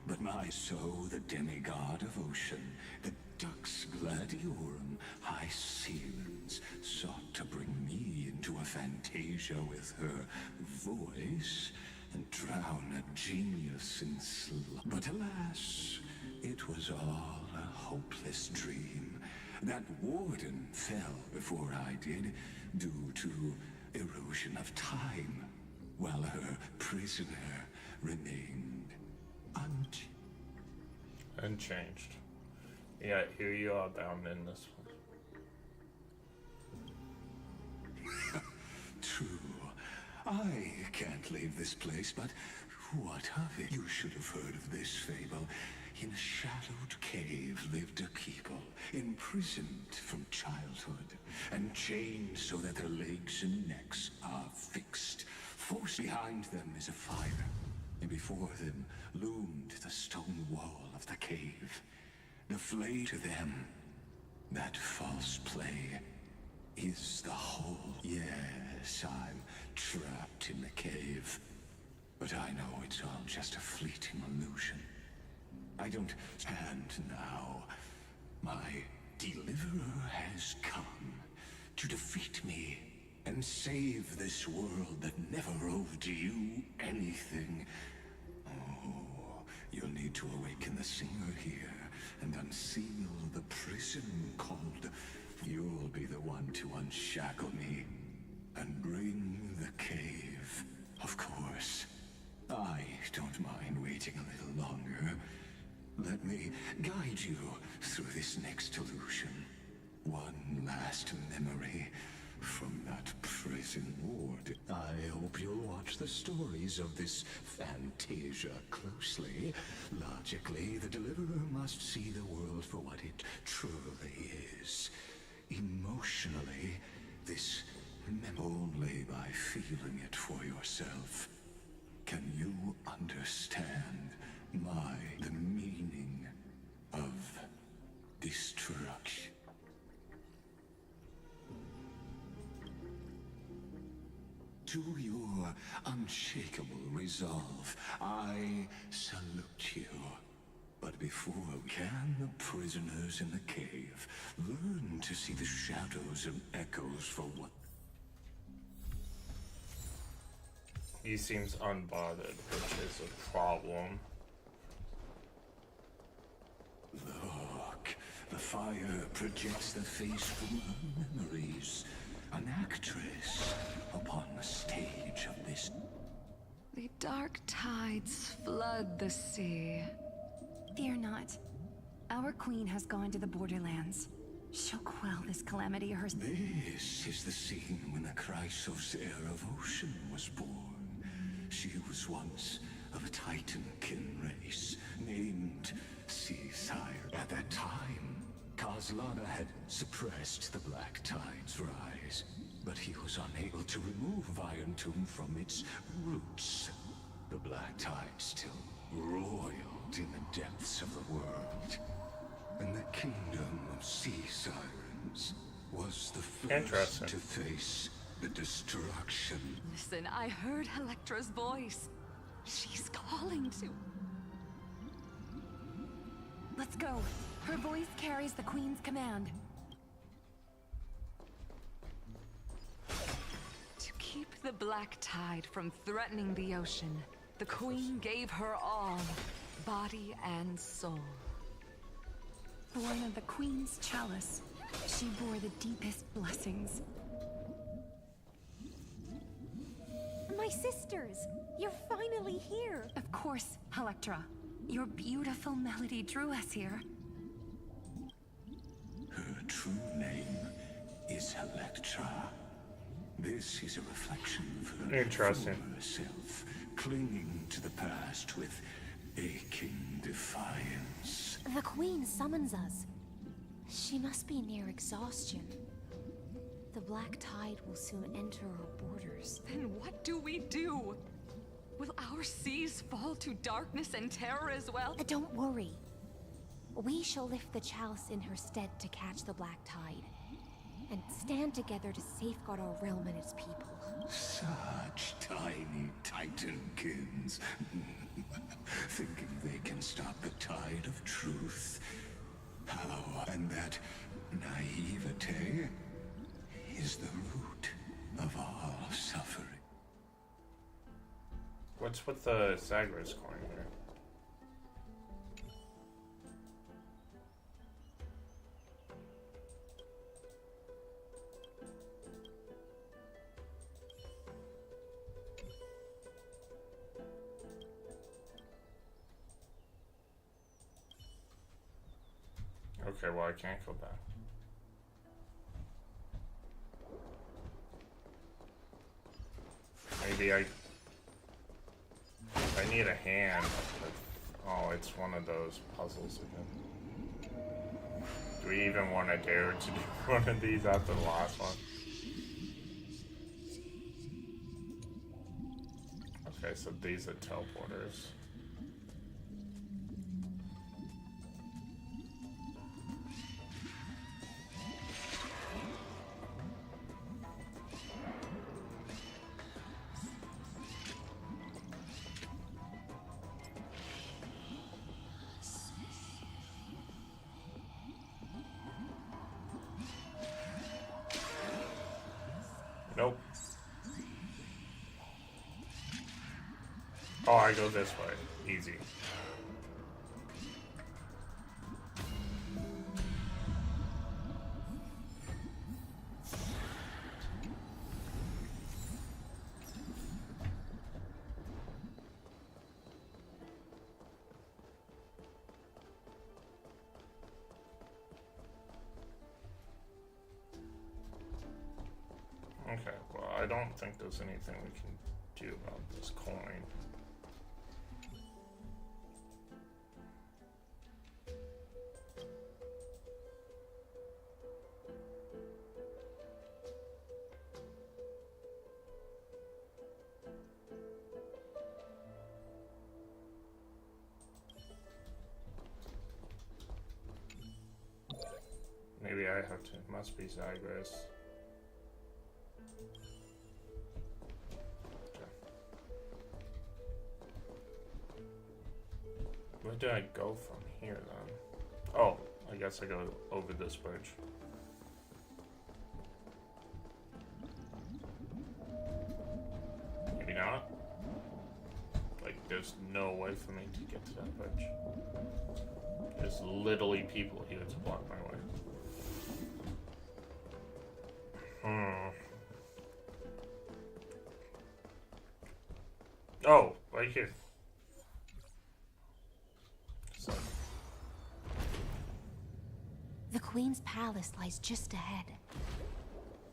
but my soul, the demigod of ocean, the Dux Gladiorum, High Sealens, sought to bring me into a fantasia with her voice and drown a genius in slumber. But alas, it was all a hopeless dream. That warden fell before I did, due to erosion of time, while her prisoner remained unchanged. Yeah, here you are down in this one. True. I can't leave this place, but what of it? You should have heard of this fable. In a shadowed cave lived a people, imprisoned from childhood, and chained so that their legs and necks are fixed. Forced behind them is a fire, and before them loomed the stone wall of the cave. The flay to them, that false play, is the whole. Yes, I'm trapped in the cave, but I know it's all just a fleeting illusion. I don't stand now. My deliverer has come to defeat me and save this world that never owed you anything. Oh, you'll need to awaken the singer here and unseal the prison called. You'll be the one to unshackle me and bring the cave. Of course, I don't mind waiting a little longer. Let me guide you through this next illusion. One last memory from that prison ward. I hope you'll watch the stories of this fantasia closely. Logically, the deliverer must see the world for what it truly is. Emotionally, this only by feeling it for yourself. Can you understand the meaning of destruction? To your unshakable resolve, I salute you. But before we can, the prisoners in the cave learn to see the shadows and echoes for what. He seems unbothered, which is a problem. Look, the fire projects the face from her memories. An actress upon the stage of this. The dark tides flood the sea. Fear not. Our queen has gone to the borderlands. She'll quell this calamity herself. This is the scene when the Chrysos Air of Ocean was born. She was once of a Titankin race named Seasire. At that time, Kozlana had suppressed the Black Tide's rise, but he was unable to remove Iron Tomb from its roots. The Black Tide still roiled in the depths of the world, and the kingdom of Sea Sirens was the first to face the destruction. Listen, I heard Electra's voice. She's calling to... Let's go. Her voice carries the Queen's command. To keep the Black Tide from threatening the ocean, the Queen gave her all, body and soul. Born of the Queen's chalice, she bore the deepest blessings. My sisters! You're finally here! Of course, Electra. Your beautiful melody drew us here. Her true name is Electra. This is a reflection of her Interesting. former self, clinging to the past with aching defiance. The Queen summons us. She must be near exhaustion. The Black Tide will soon enter our borders. Then what do we do? Will our seas fall to darkness and terror as well? Don't worry. We shall lift the chalice in her stead to catch the Black Tide, and stand together to safeguard our realm and its people. Such tiny titankins, thinking they can stop the tide of truth. How, and that naivete is the root of all suffering. What's with the Zagreus coin here? Okay, well I can't go back. Maybe I need a hand. Oh, it's one of those puzzles again. Do we even want to dare to do one of these after the last one? Okay, so these are teleporters. Nope. Oh, I go this way. Easy. Okay, well, I don't think there's anything we can do about this coin. Maybe I have to. It must be Zagreus. Where do I go from here then? Oh, I guess I go over this bridge. Maybe not. Like, there's no way for me to get to that bridge. There's literally people here to block my way. Oh, right here. The Queen's palace lies just ahead.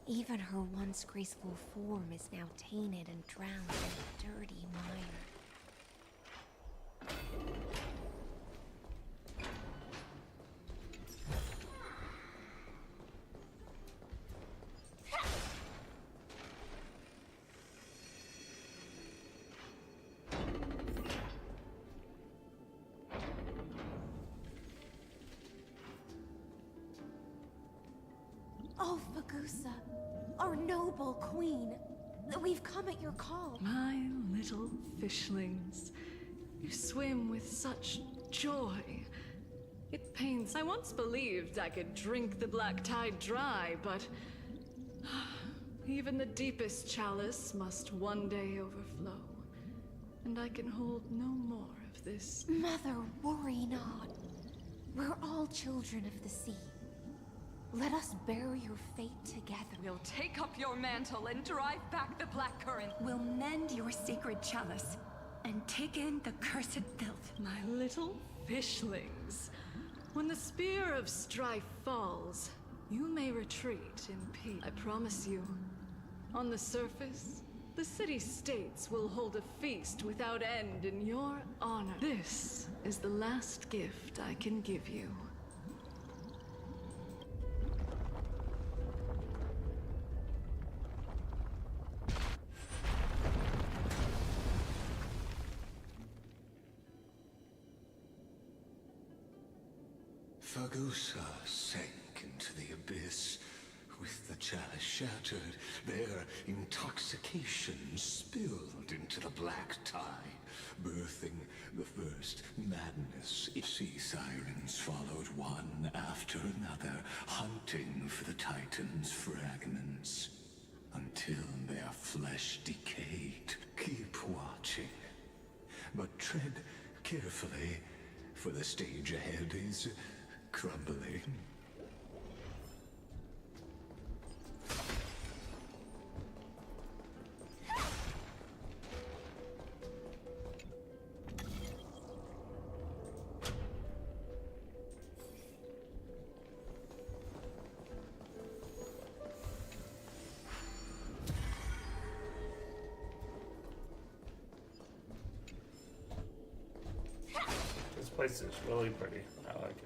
Even her once graceful form is now tainted and drowned in dirty mire. Oh, Fagusa, our noble queen. We've come at your call. My little fishlings. You swim with such joy. It pains. I once believed I could drink the black tide dry, but even the deepest chalice must one day overflow. And I can hold no more of this. Mother, worry not. We're all children of the sea. Let us bear your fate together. We'll take up your mantle and drive back the black current. We'll mend your sacred chalice and take in the cursed filth. My little fishlings. When the spear of strife falls, you may retreat in peace. I promise you. On the surface, the city-states will hold a feast without end in your honor. This is the last gift I can give you. Fagusa sank into the abyss. With the chalice shattered, their intoxication spilled into the black tide, birthing the first madness. Sea sirens followed one after another, hunting for the Titan's fragments, until their flesh decayed. Keep watching, but tread carefully, for the stage ahead is crumbling. This place is really pretty. I like it.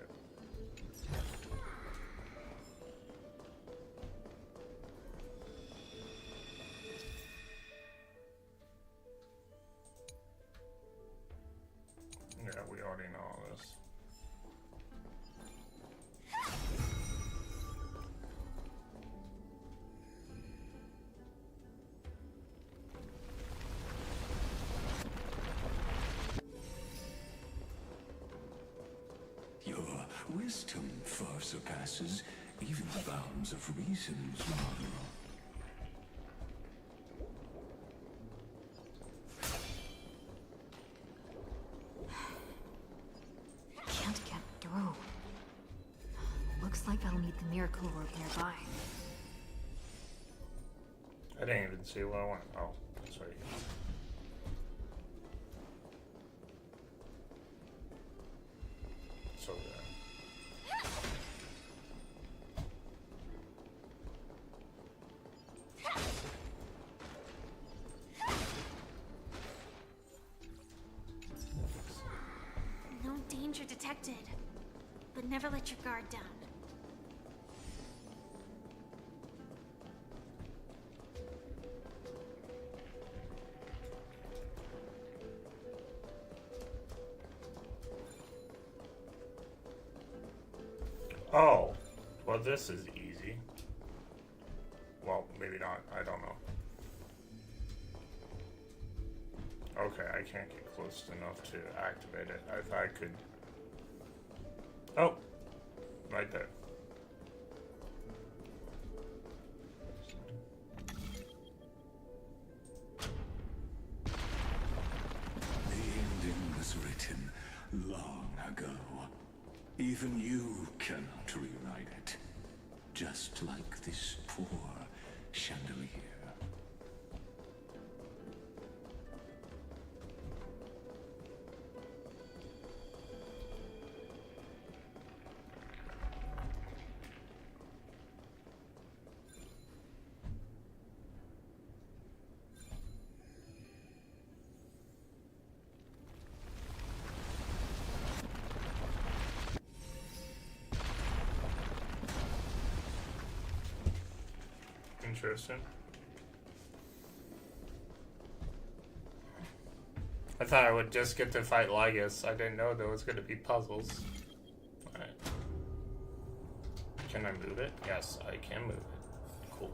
Yeah, we already know all this. Your wisdom far surpasses even the bounds of reason's model. Can't get through. Looks like I'll need the miracle rope nearby. I didn't even see where I went. Oh, that's right. So good. No danger detected. But never let your guard down. Oh, well, this is easy. Well, maybe not. I don't know. Okay, I can't get close enough to activate it. If I could... Oh! Right there. The ending was written long ago. Even you cannot rewrite it. Just like this poor chandelier. Interesting. I thought I would just get to fight Lygus. I didn't know there was going to be puzzles. Alright. Can I move it? Yes, I can move it. Cool.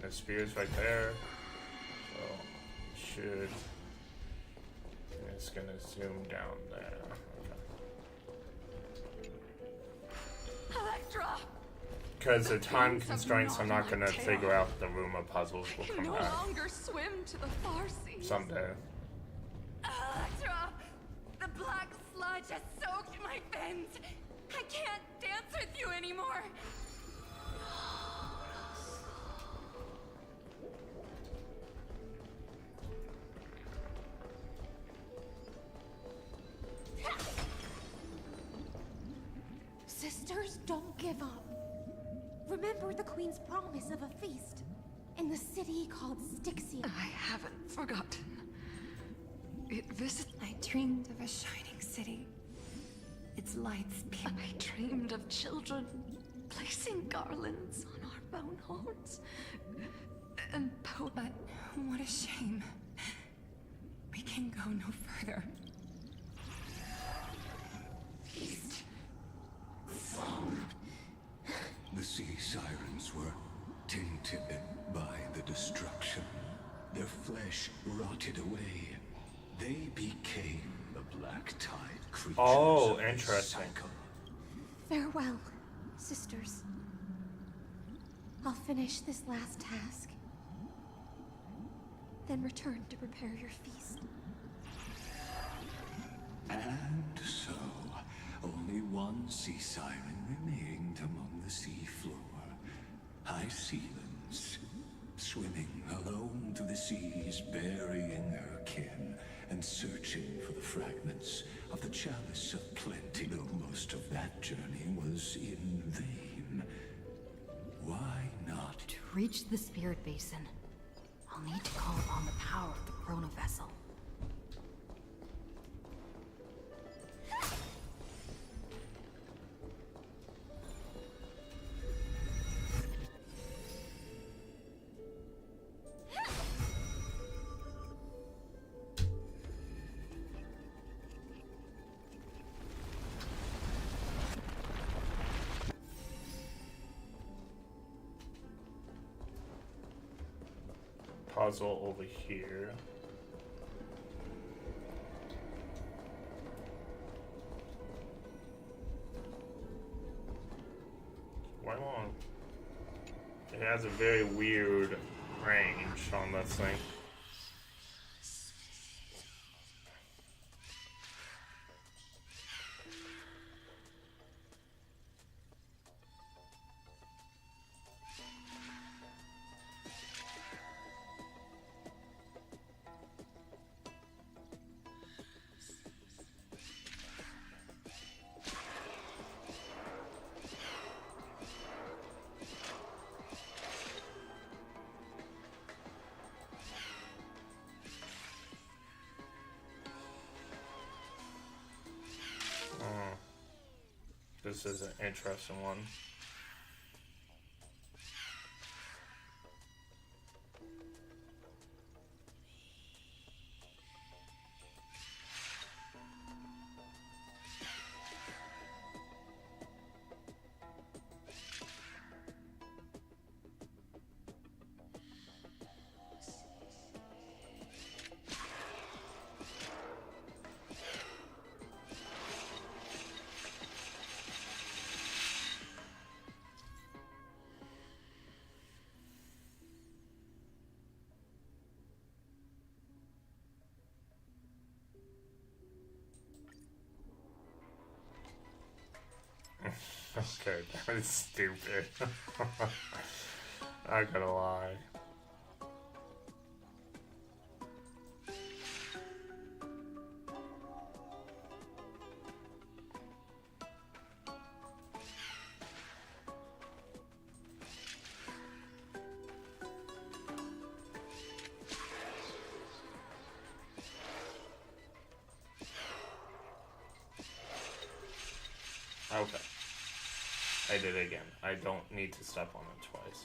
The spear's right there. So, should... It's gonna zoom down there. Okay. Electra! Because of time constraints, I'm not gonna figure out the room of puzzles will I can come no back longer swim to the far seas. someday. life ends. I can't dance with you anymore. Sisters, don't give up. Remember the Queen's promise of a feast in the city called Styxia. I haven't forgotten. I dreamed of a shining city. Its lights I dreamed of children placing garlands on our bone horns. And but what a shame. We can go no further. The sea sirens were tainted by the destruction. Their flesh rotted away. They became the black tide creatures. Oh, interesting. Farewell, sisters. I'll finish this last task, then return to prepare your feast. And so, only one sea siren remained among the sea floor. High Sealens, swimming alone through the seas, burying her kin, and searching for the fragments of the chalice of plenty, though most of that journey was in vain. Why not? To reach the spirit basin, I'll need to call upon the power of the Chrono Vessel. Puzzle over here. Why won't it has a very weird range on this thing. This is an interesting one. Okay, that is stupid. Not gonna lie. Okay. I did it again. I don't need to step on it twice.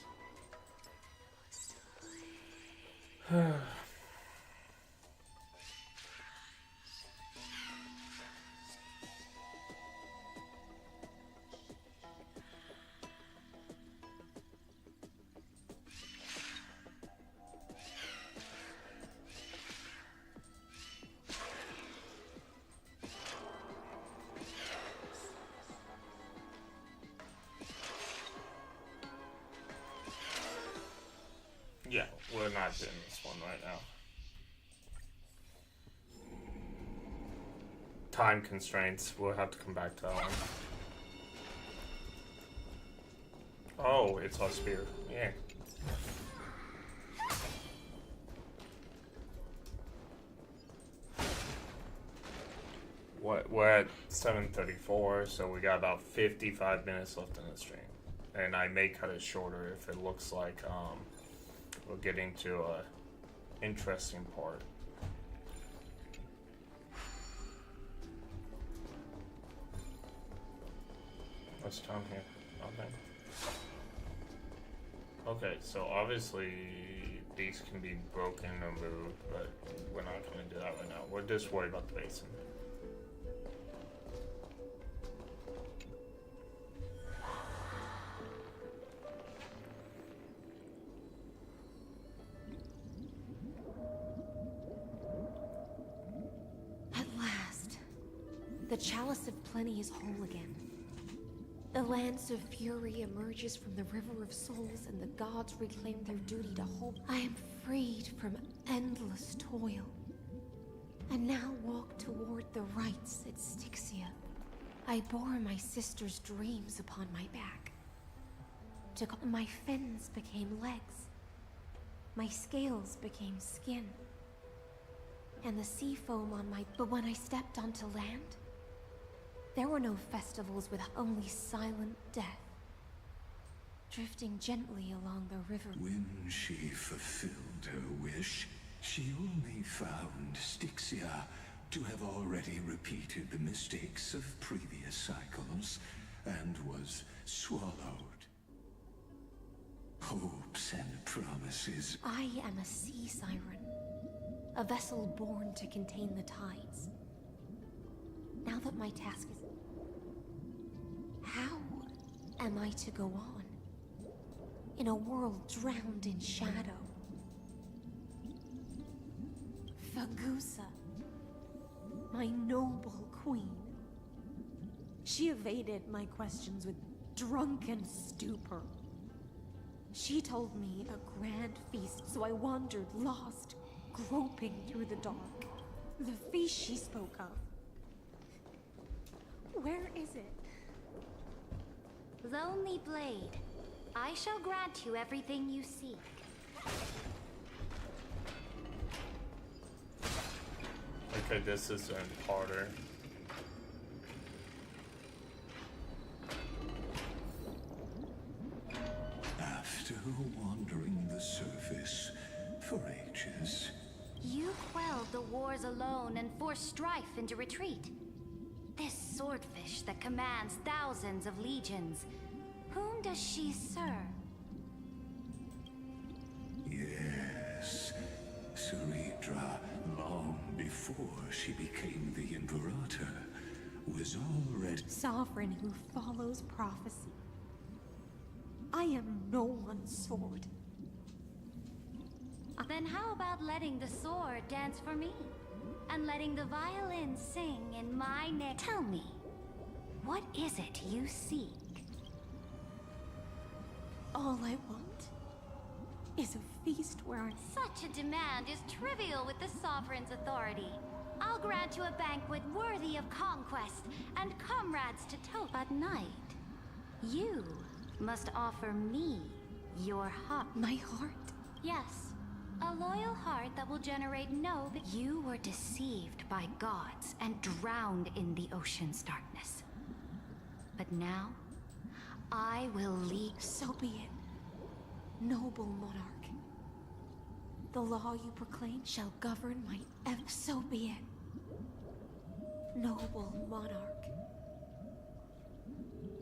Yeah, we're not doing this one right now. time constraints. We'll have to come back to that one. Oh, it's our spear. Yeah. We're at 7:34, so we got about 55 minutes left in the stream. And I may cut it shorter if it looks like we're getting to a interesting part. What's down here? Nothing. Okay, so obviously these can be broken or moved, but we're not going to do that right now. We're just worried about the basin. At last, the Chalice of Plenty is whole again. The Lance of Fury emerges from the River of Souls, and the gods reclaim their duty to hold. I am freed from endless toil, and now walk toward the rites at Styxia. I bore my sister's dreams upon my back. My fins became legs. My scales became skin. And the sea foam on my... But when I stepped onto land, there were no festivals with only silent death, drifting gently along the river. When she fulfilled her wish, she only found Styxia to have already repeated the mistakes of previous cycles and was swallowed. Hopes and promises. I am a sea siren, a vessel born to contain the tides. Now that my task is... How am I to go on in a world drowned in shadow? Fagusa, my noble queen. She evaded my questions with drunken stupor. She told me a grand feast, so I wandered lost, groping through the dark. The feast she spoke of. Where is it? Lonely Blade, I shall grant you everything you seek. Okay, this is an harder. After wandering the surface for ages, You quelled the wars alone and forced strife into retreat. This swordfish that commands thousands of legions, whom does she serve? yes, Ceridra, long before she became the Imperator, was already... Sovereign who follows prophecy. I am no one's sword. Then how about letting the sword dance for me? And letting the violin sing in my neck? Tell me, what is it you seek? All I want is a feast where I... Such a demand is trivial with the Sovereign's authority. I'll grant you a banquet worthy of conquest and comrades to toast. But night, you must offer me your heart. My heart? Yes. A loyal heart that will generate no... You were deceived by gods and drowned in the ocean's darkness. But now, I will lead... So be it, noble monarch. The law you proclaim shall govern my so be it, noble monarch.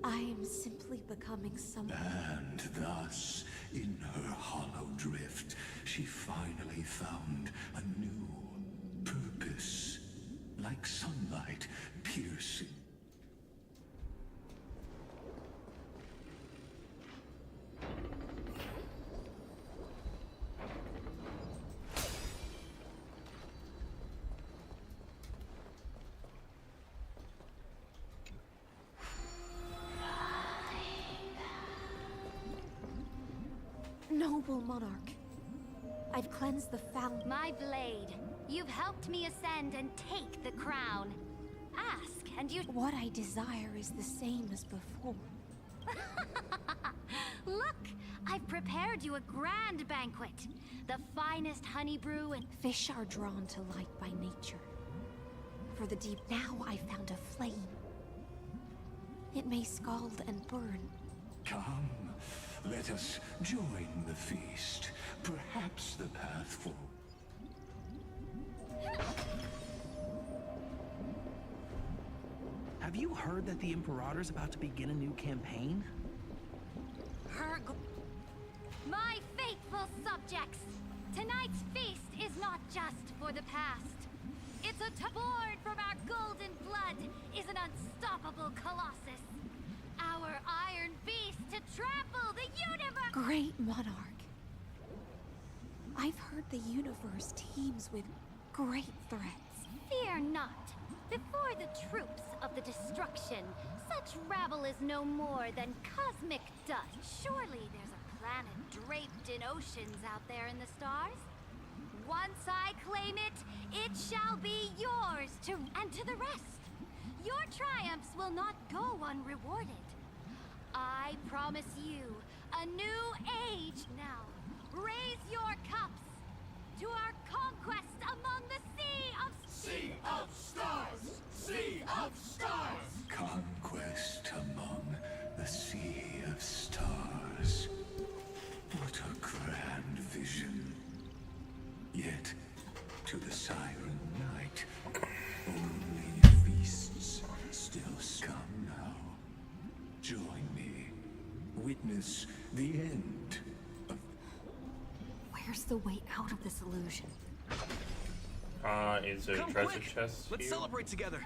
I am simply becoming someone. And thus, in her hollow drift, she finally found a new purpose, like sunlight piercing. Noble monarch, I've cleansed the fountain. My blade, you've helped me ascend and take the crown. and you... What I desire is the same as before. Look! I've prepared you a grand banquet. The finest honey brew and... Fish are drawn to light by nature. For the deep now I found a flame. It may scald and burn. Come, let us join the feast. Perhaps the path forward. Have you heard that the Imperator's about to begin a new campaign? My faithful subjects, tonight's feast is not just for the past. It's a born from our golden blood is an unstoppable colossus. Our iron beast to trample the universe. Great monarch. I've heard the universe teems with great threats. Fear not. Before the troops of the destruction, such rabble is no more than cosmic dust. Surely there's a planet draped in oceans out there in the stars. Once I claim it, it shall be yours and to the rest. Your triumphs will not go unrewarded. I promise you a new age now. Raise your cups to our conquest among the Sea of Stars! Sea of Stars! Conquest among the Sea of Stars. What a grand vision. Yet, to the Siren Knight, only feasts still come now. Join me. Witness the end of... Where's the way out of this illusion? Is there a treasure chest? Let's here? celebrate together.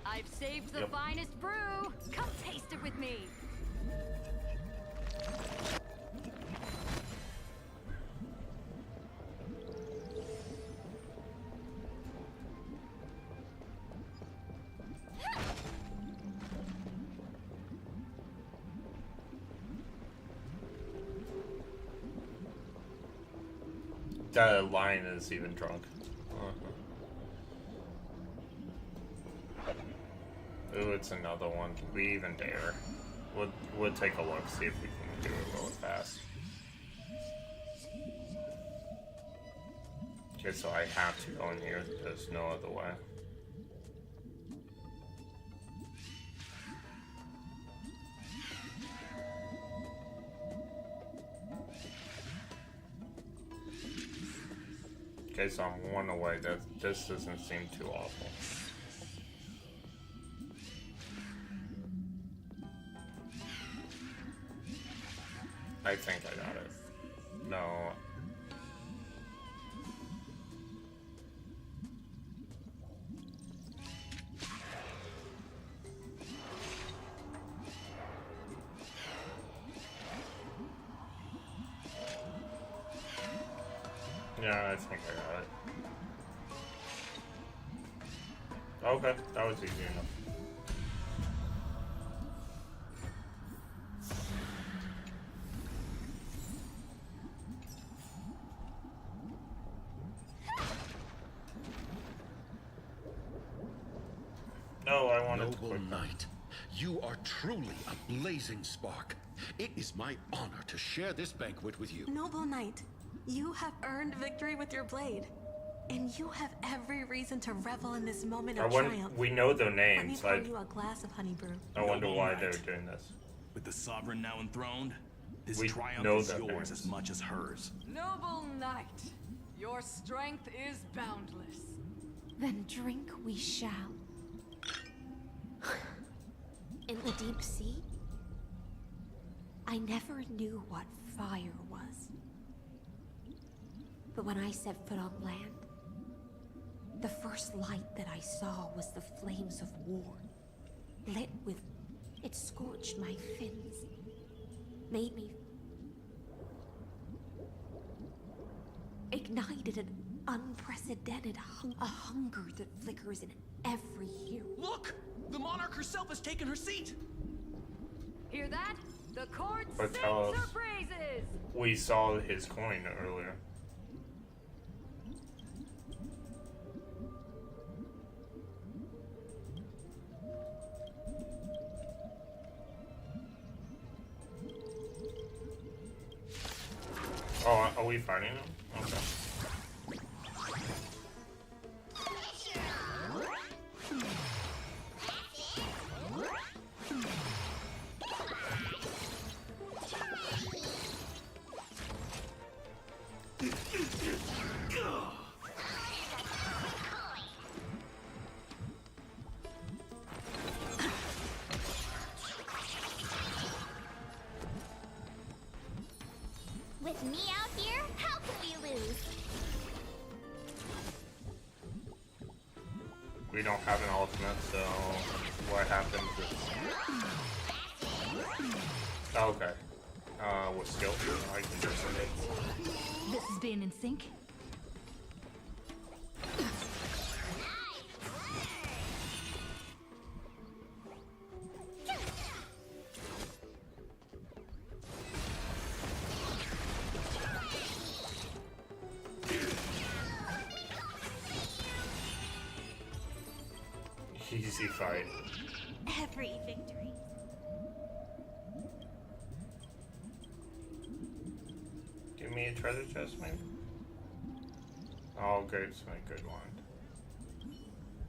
I've saved the finest brew. Come taste it with me. The lion is even drunk. Ooh, it's another one. Can we even dare? We'll take a look, see if we can do it really fast. Okay, so I have to go in here. There's no other way. Okay, so I'm one away. This doesn't seem too awful. I think I got it. No. Yeah, I think I got it. Okay, that was easy enough. No, I wanted to Noble Knight, you are truly a blazing spark. It is my honor to share this banquet with you. Noble Knight, you have earned victory with your blade. And you have every reason to revel in this moment of triumph. We know their names. Let me pour you a glass of honey brew. I wonder why they're doing this. With the Sovereign now enthroned, this We triumph know is their yours names. as much as hers. Noble Knight, your strength is boundless. Then drink we shall. In the deep sea, I never knew what fire was. But when I set foot on land, the first light that I saw was the flames of war. Lit with... it scorched my fins. Made me... ignited an unprecedented a hunger that flickers in every hero. Look! The monarch herself has taken her seat! Hear that? The court But sings tell us. her praises. We saw his coin earlier. Oh, are we fighting them? Okay. With me out here, how can we lose? We don't have an ultimate, so what happens is... Okay. With skill, I can just... This is being in sync. Easy fight. Every victory. Give me a treasure chest, maybe? Oh, good, it's my good wand.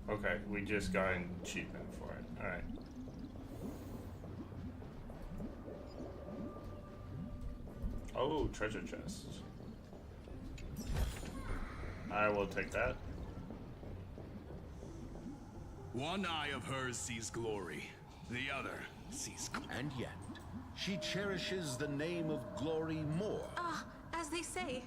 Okay, we just got an achievement for it. Alright. Oh, treasure chest. I will take that. One eye of hers sees glory, the other sees... And yet, she cherishes the name of glory more. As they say,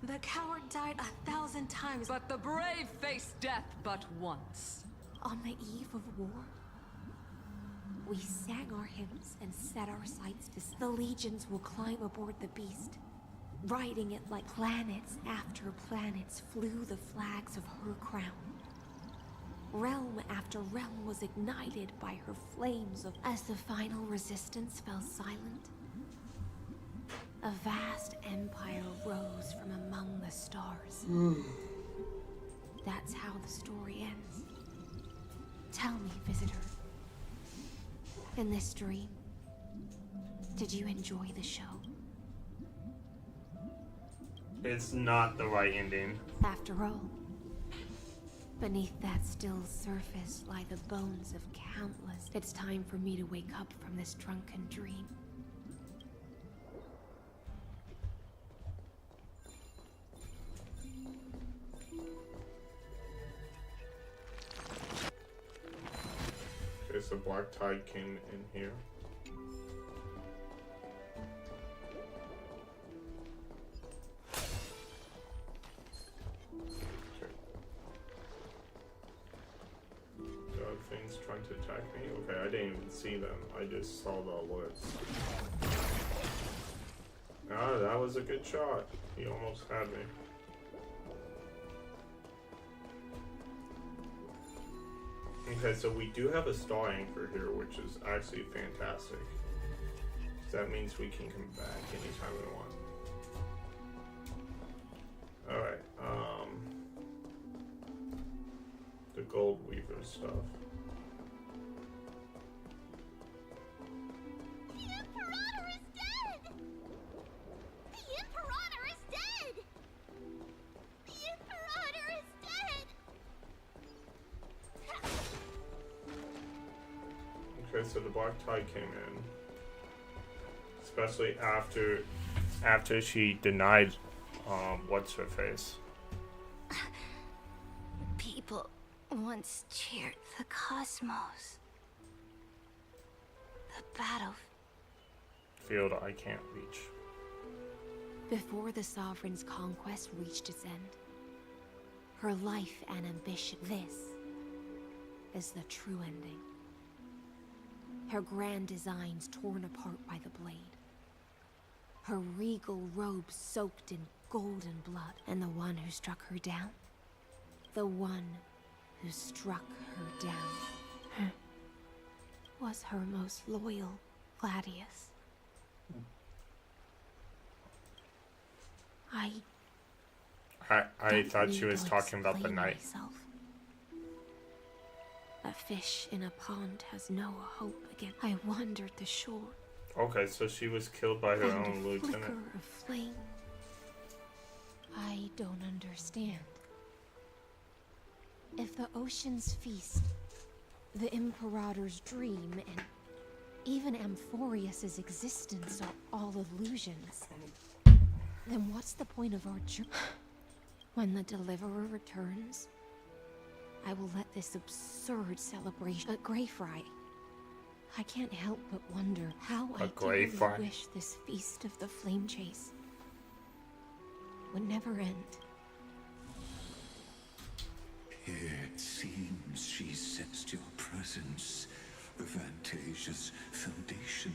the coward died 1,000 times, But the brave face death but once. On the eve of war, we sang our hymns and set our sights to the legions will climb aboard the beast, riding it like planets after planets flew the flags of her crown. Realm after realm was ignited by her flames of... As the final resistance fell silent, a vast empire rose from among the stars. That's how the story ends. Tell me, visitor, in this dream, did you enjoy the show? It's not the right ending. After all, beneath that still surface lie the bones of countless. It's time for me to wake up from this drunken dream. Okay, so Black Tide came in here. Things trying to attack me? Okay, I didn't even see them. I just saw the alerts. Ah, that was a good shot. He almost had me. Okay, so we do have a star anchor here, which is actually fantastic. So that means we can come back anytime we want. Alright, the Gold Weaver stuff. Okay, so the Black Tide came in, especially after she denied what's her face. People once cheered the cosmos. The Field I can't reach. Before the Sovereign's conquest reached its end, her life and ambition, this is the true ending. Her grand designs torn apart by the blade. Her regal robe soaked in golden blood. And the one who struck her down? The one who struck her down was her most loyal Gladius. I thought she was talking about the knight. A fish in a pond has no hope again. I wandered the shore. Okay, so she was killed by her Found own a lieutenant. flicker of flame I don't understand. If the ocean's feast, the Imperator's dream, and even Amphorius's existence are all illusions, then what's the point of our journey? When the Deliverer returns, I will let this absurd celebration at Greyfry. I can't help but wonder how I dearly wish this feast of the Flame Chase would never end. It seems she sensed your presence. The Fantasia's foundation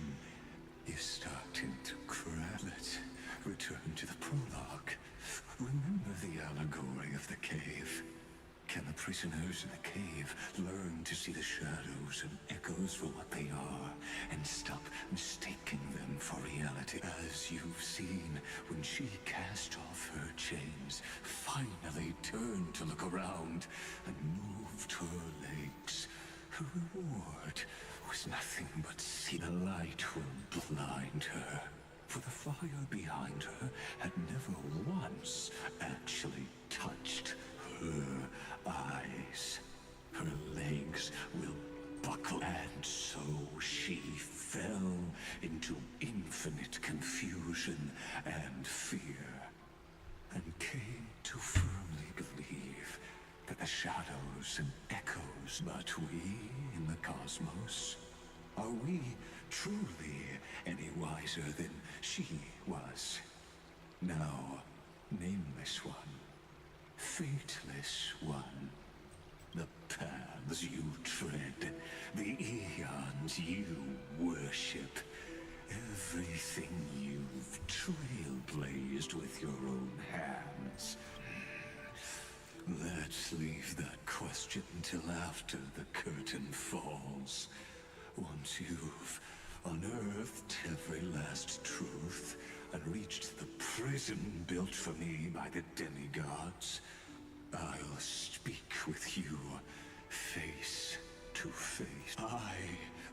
is starting to crack. Let's return to the prologue. Remember the allegory of the cave? Can the prisoners in the cave learn to see the shadows and echoes for what they are, and stop mistaking them for reality? As you've seen when she cast off her chains, finally turned to look around, and moved her legs. Her reward was nothing but see the light will blind her. For the fire behind her had never once actually touched her eyes. Her legs will buckle, and so she fell into infinite confusion and fear, and came to firmly believe that the shadows and echoes, but we in the cosmos, are we truly any wiser than she was? Now, nameless one, fateless one, the paths you tread, the eons you worship, everything you've trailblazed with your own hands. Let's leave that question till after the curtain falls. Once you've unearthed every last truth and reached the prison built for me by the demigods, I'll speak with you face to face. I,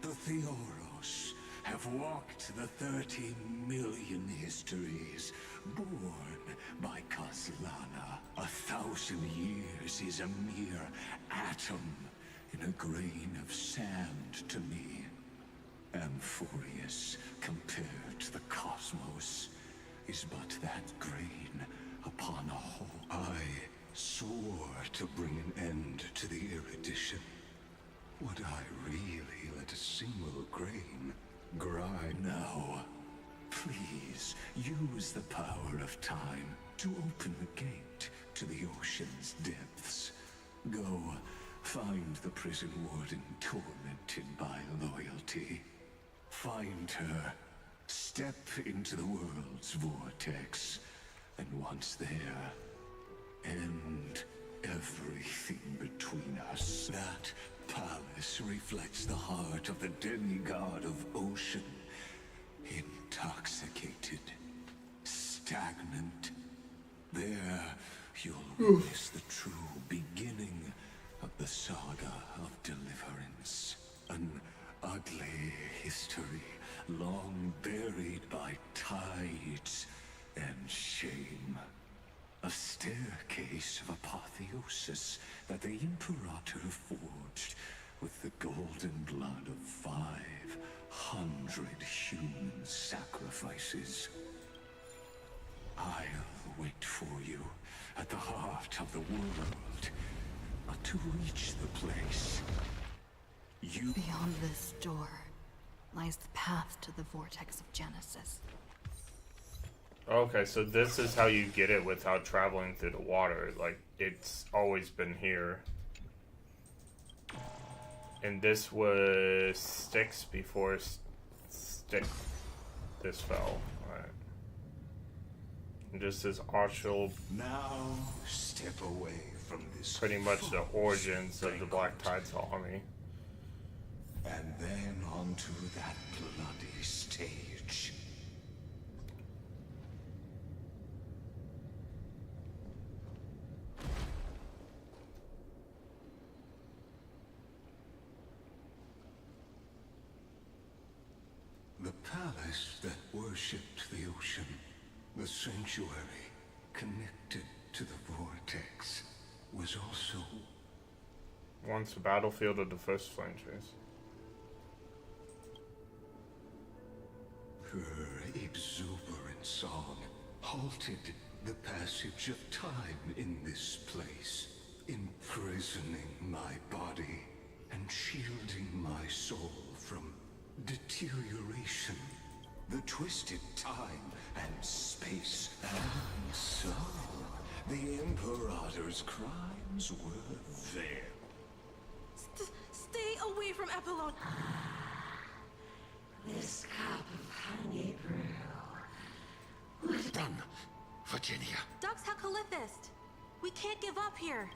the Theoros, have walked the 30 million histories born by Kozlana. 1,000 years is a mere atom in a grain of sand to me. Amphorius, compared to the cosmos, is but that grain upon a whole. I swore to bring an end to the erudition. Would I really let a single grain grind? Now, please use the power of time to open the gate to the ocean's depths. Go, find the prison warden tormented by loyalty. Find her, step into the world's vortex, and once there, end everything between us. That palace reflects the heart of the demigod of ocean. Intoxicated, stagnant. There, you'll witness the true beginning of the saga of deliverance. An ugly history, long buried by tides and shame. A staircase of apotheosis that the Imperator forged with the golden blood of 500 human sacrifices. I'll wait for you at the heart of the world. But to reach the place, you... Beyond this door lies the path to the vortex of Genesis. Okay, so this is how you get it without traveling through the water. Like, it's always been here. And this was Styx before Styx. This fell. Right. And this is Archel. Now step away from this. Pretty much the origins of the Black Tide's army. And then onto that bloody stage. The palace that worshipped the ocean, the sanctuary, connected to the vortex, was also once the battlefield of the first flanges. Her exuberant song halted the passage of time in this place, imprisoning my body and shielding my soul from deterioration, the twisted time and space. And so, the Imperator's crimes were there. Stay away from Apollon. This cup of honey brew. Run, Virginia. Dux Hakalithist. We can't give up here.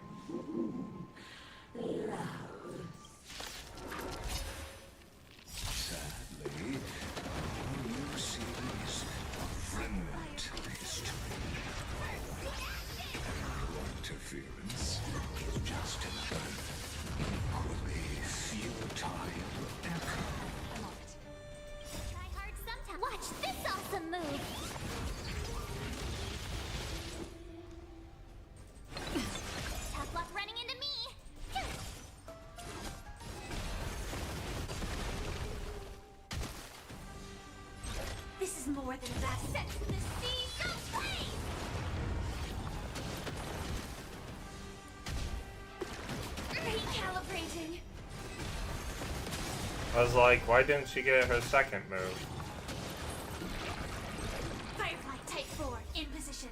Sadly, all you see is a remnant of history. Interference is just another equally futile echo. Try hard sometime. Watch this awesome move. Tough luck running into me. This is more than that. Set to the sea, go play! Recalibrating. I was like, why didn't she get her second move? Firefly Type 4 in position.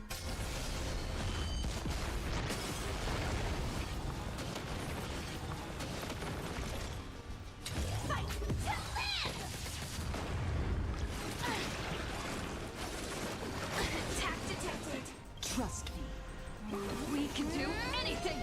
Fight to live! Attack detected. Trust me. We can do anything!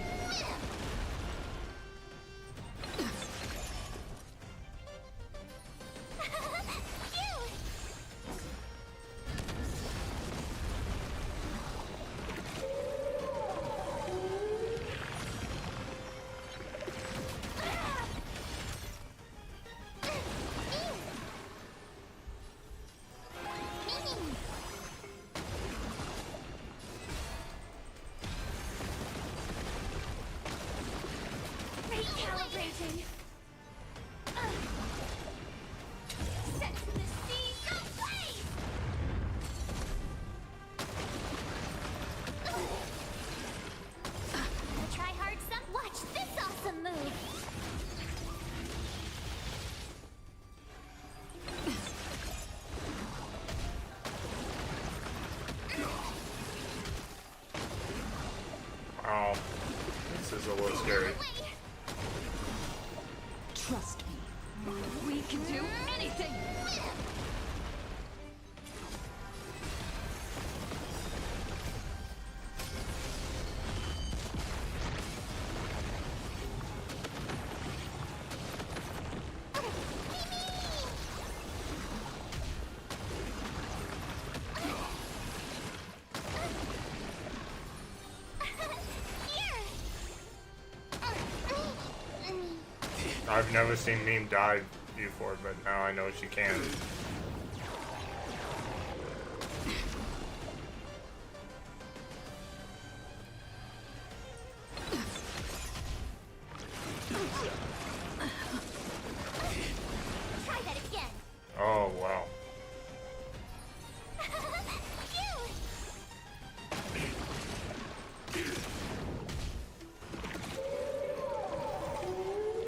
Recalibrating. Set to the sea, go play! Try hard some. Watch this awesome move. Oh, this is a little scary. Trust me. We can do anything! I've never seen Meme dive before, but now I know she can. Try that again. Oh, wow.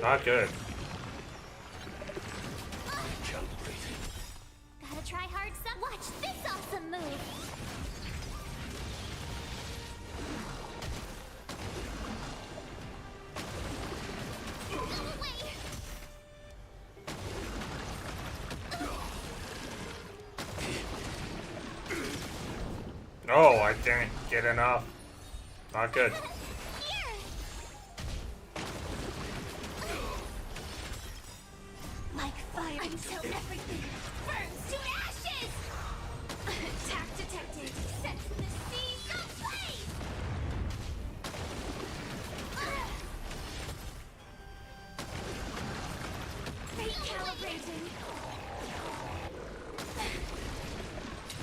Not good. Gotta try hard some. Watch this awesome move. Oh, I didn't get enough. Not good. Like fire until everything burns to ashes! Attack detected! Set to the sea, go play! Recalibrating!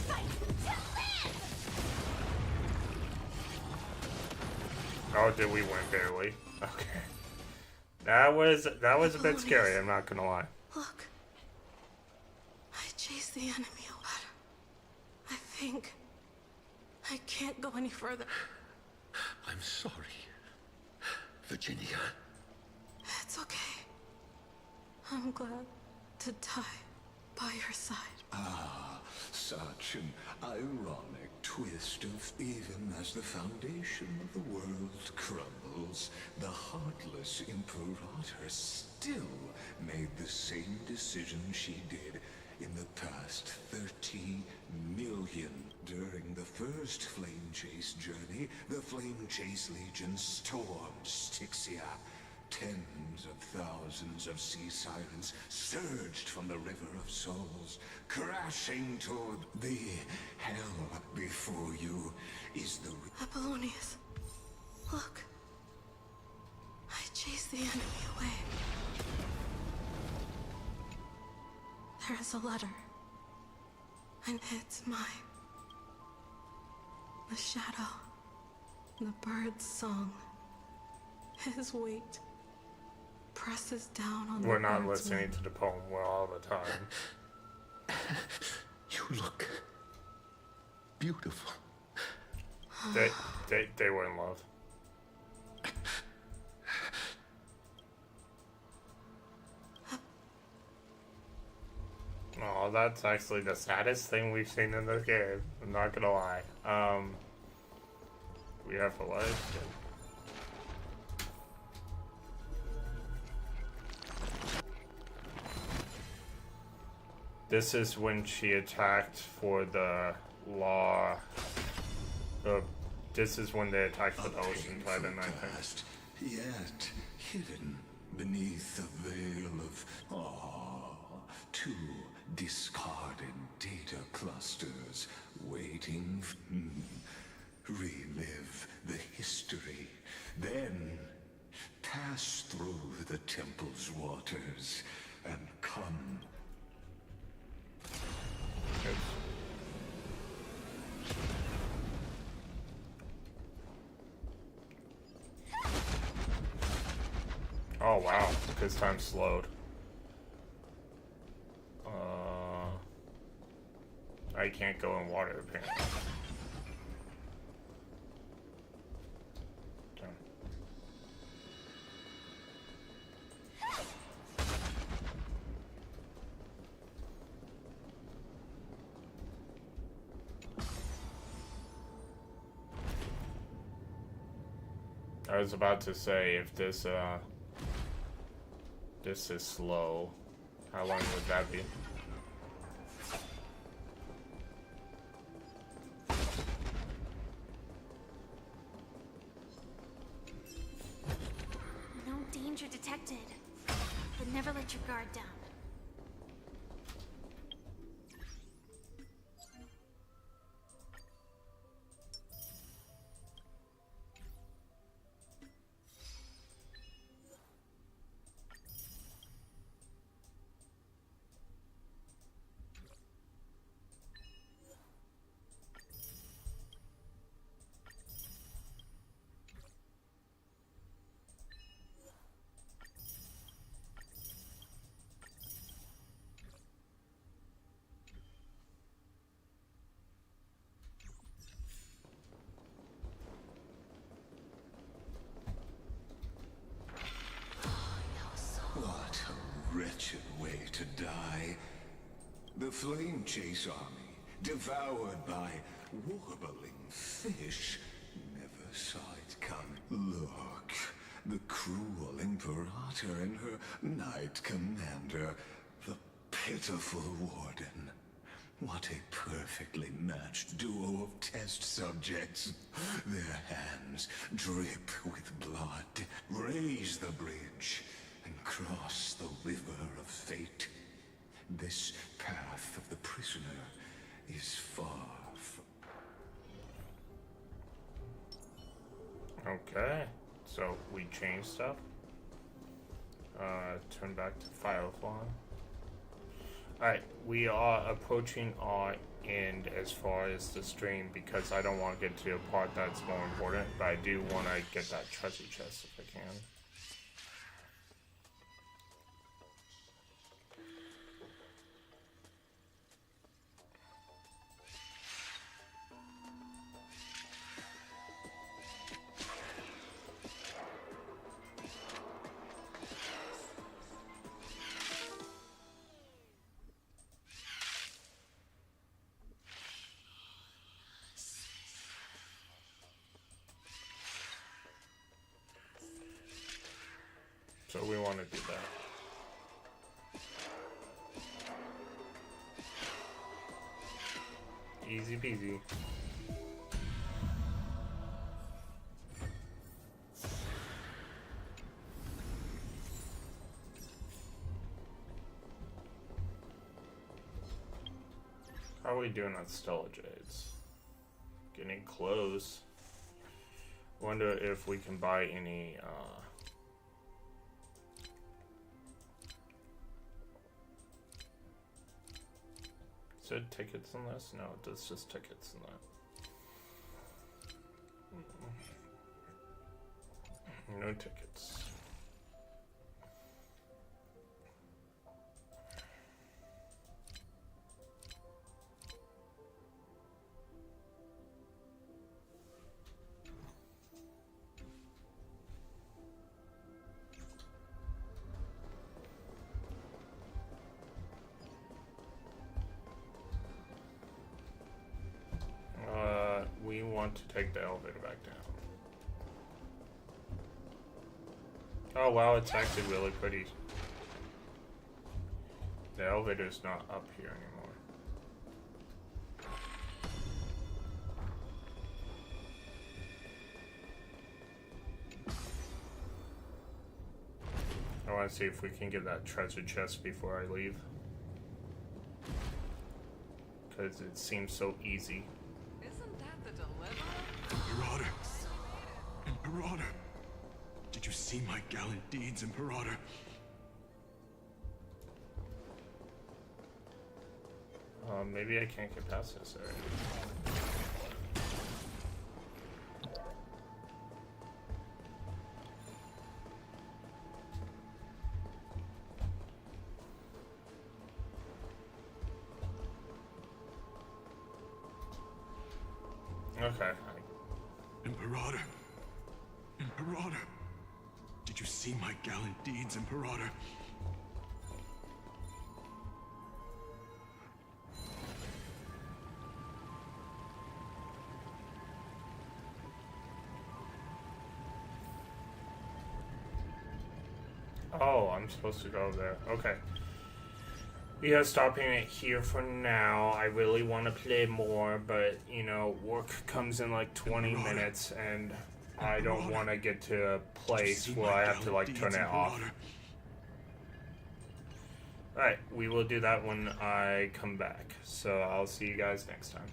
Fight to live! Oh, did we win barely? Okay. That was a bit scary, I'm not gonna lie. Look. I chased the enemy a lot. I think I can't go any further. I'm sorry, Virginia. It's okay. I'm glad to die by your side. Ah, such an ironic twist of even as the foundation of the world crumbles, the heartless Imperator still made the same decision she did in the past 30 million. During the first Flame Chase journey, the Flame Chase Legion stormed Styxia. Tens of thousands of sea sirens surged from the River of Souls, crashing toward the hell before you is the... Apollonius, look. I chased the enemy away. There is a letter. And it's mine. The shadow. The bird's song. His weight presses down on We're the not bird's listening wing. to the poem well all the time. You look beautiful. They were in love. Oh, that's actually the saddest thing we've seen in this game. I'm not gonna lie. We have a life. This is when she attacked for the law. This is when they attacked for the Ocean Titan, I think. Yet hidden beneath a veil of two discarded data clusters waiting. Relive the history, then pass through the temple's waters and come. Oh wow, this time slowed. I can't go in water apparently. I was about to say, if this is slow, how long would that be? No danger detected, but never let your guard down. What a wretched way to die. The Flame Chase army, devoured by warbling fish, never saw it come. Look, the cruel Imperator and her Knight Commander, the pitiful Warden. What a perfectly matched duo of test subjects. Their hands drip with blood. Raise the bridge and cross the river of fate. This path of the prisoner is far from... Okay, so we changed stuff. Turn back to Firefly. Alright, we are approaching our end as far as the stream because I don't want to get to a part that's more important, but I do want to get that treasure chest if I can. So we want to do that. Easy peasy. How are we doing on Stellajades? Getting close. Wonder if we can buy any, Is it tickets in this? No, it's just tickets in that. No tickets. We want to take the elevator back down. Oh wow, it's actually really pretty. The elevator's not up here anymore. I want to see if we can get that treasure chest before I leave. Because it seems so easy. Imperator! Imperator! Did you see my gallant deeds, Imperator? Maybe I can't get past this area. Okay. Imperator! Imperator! Did you see my gallant deeds, Imperator? Oh, I'm supposed to go over there. Okay. We are stopping it here for now. I really want to play more, but, you know, work comes in like 20 minutes, and I don't want to get to a place where I have to, like, turn it off. Alright, we will do that when I come back. So I'll see you guys next time.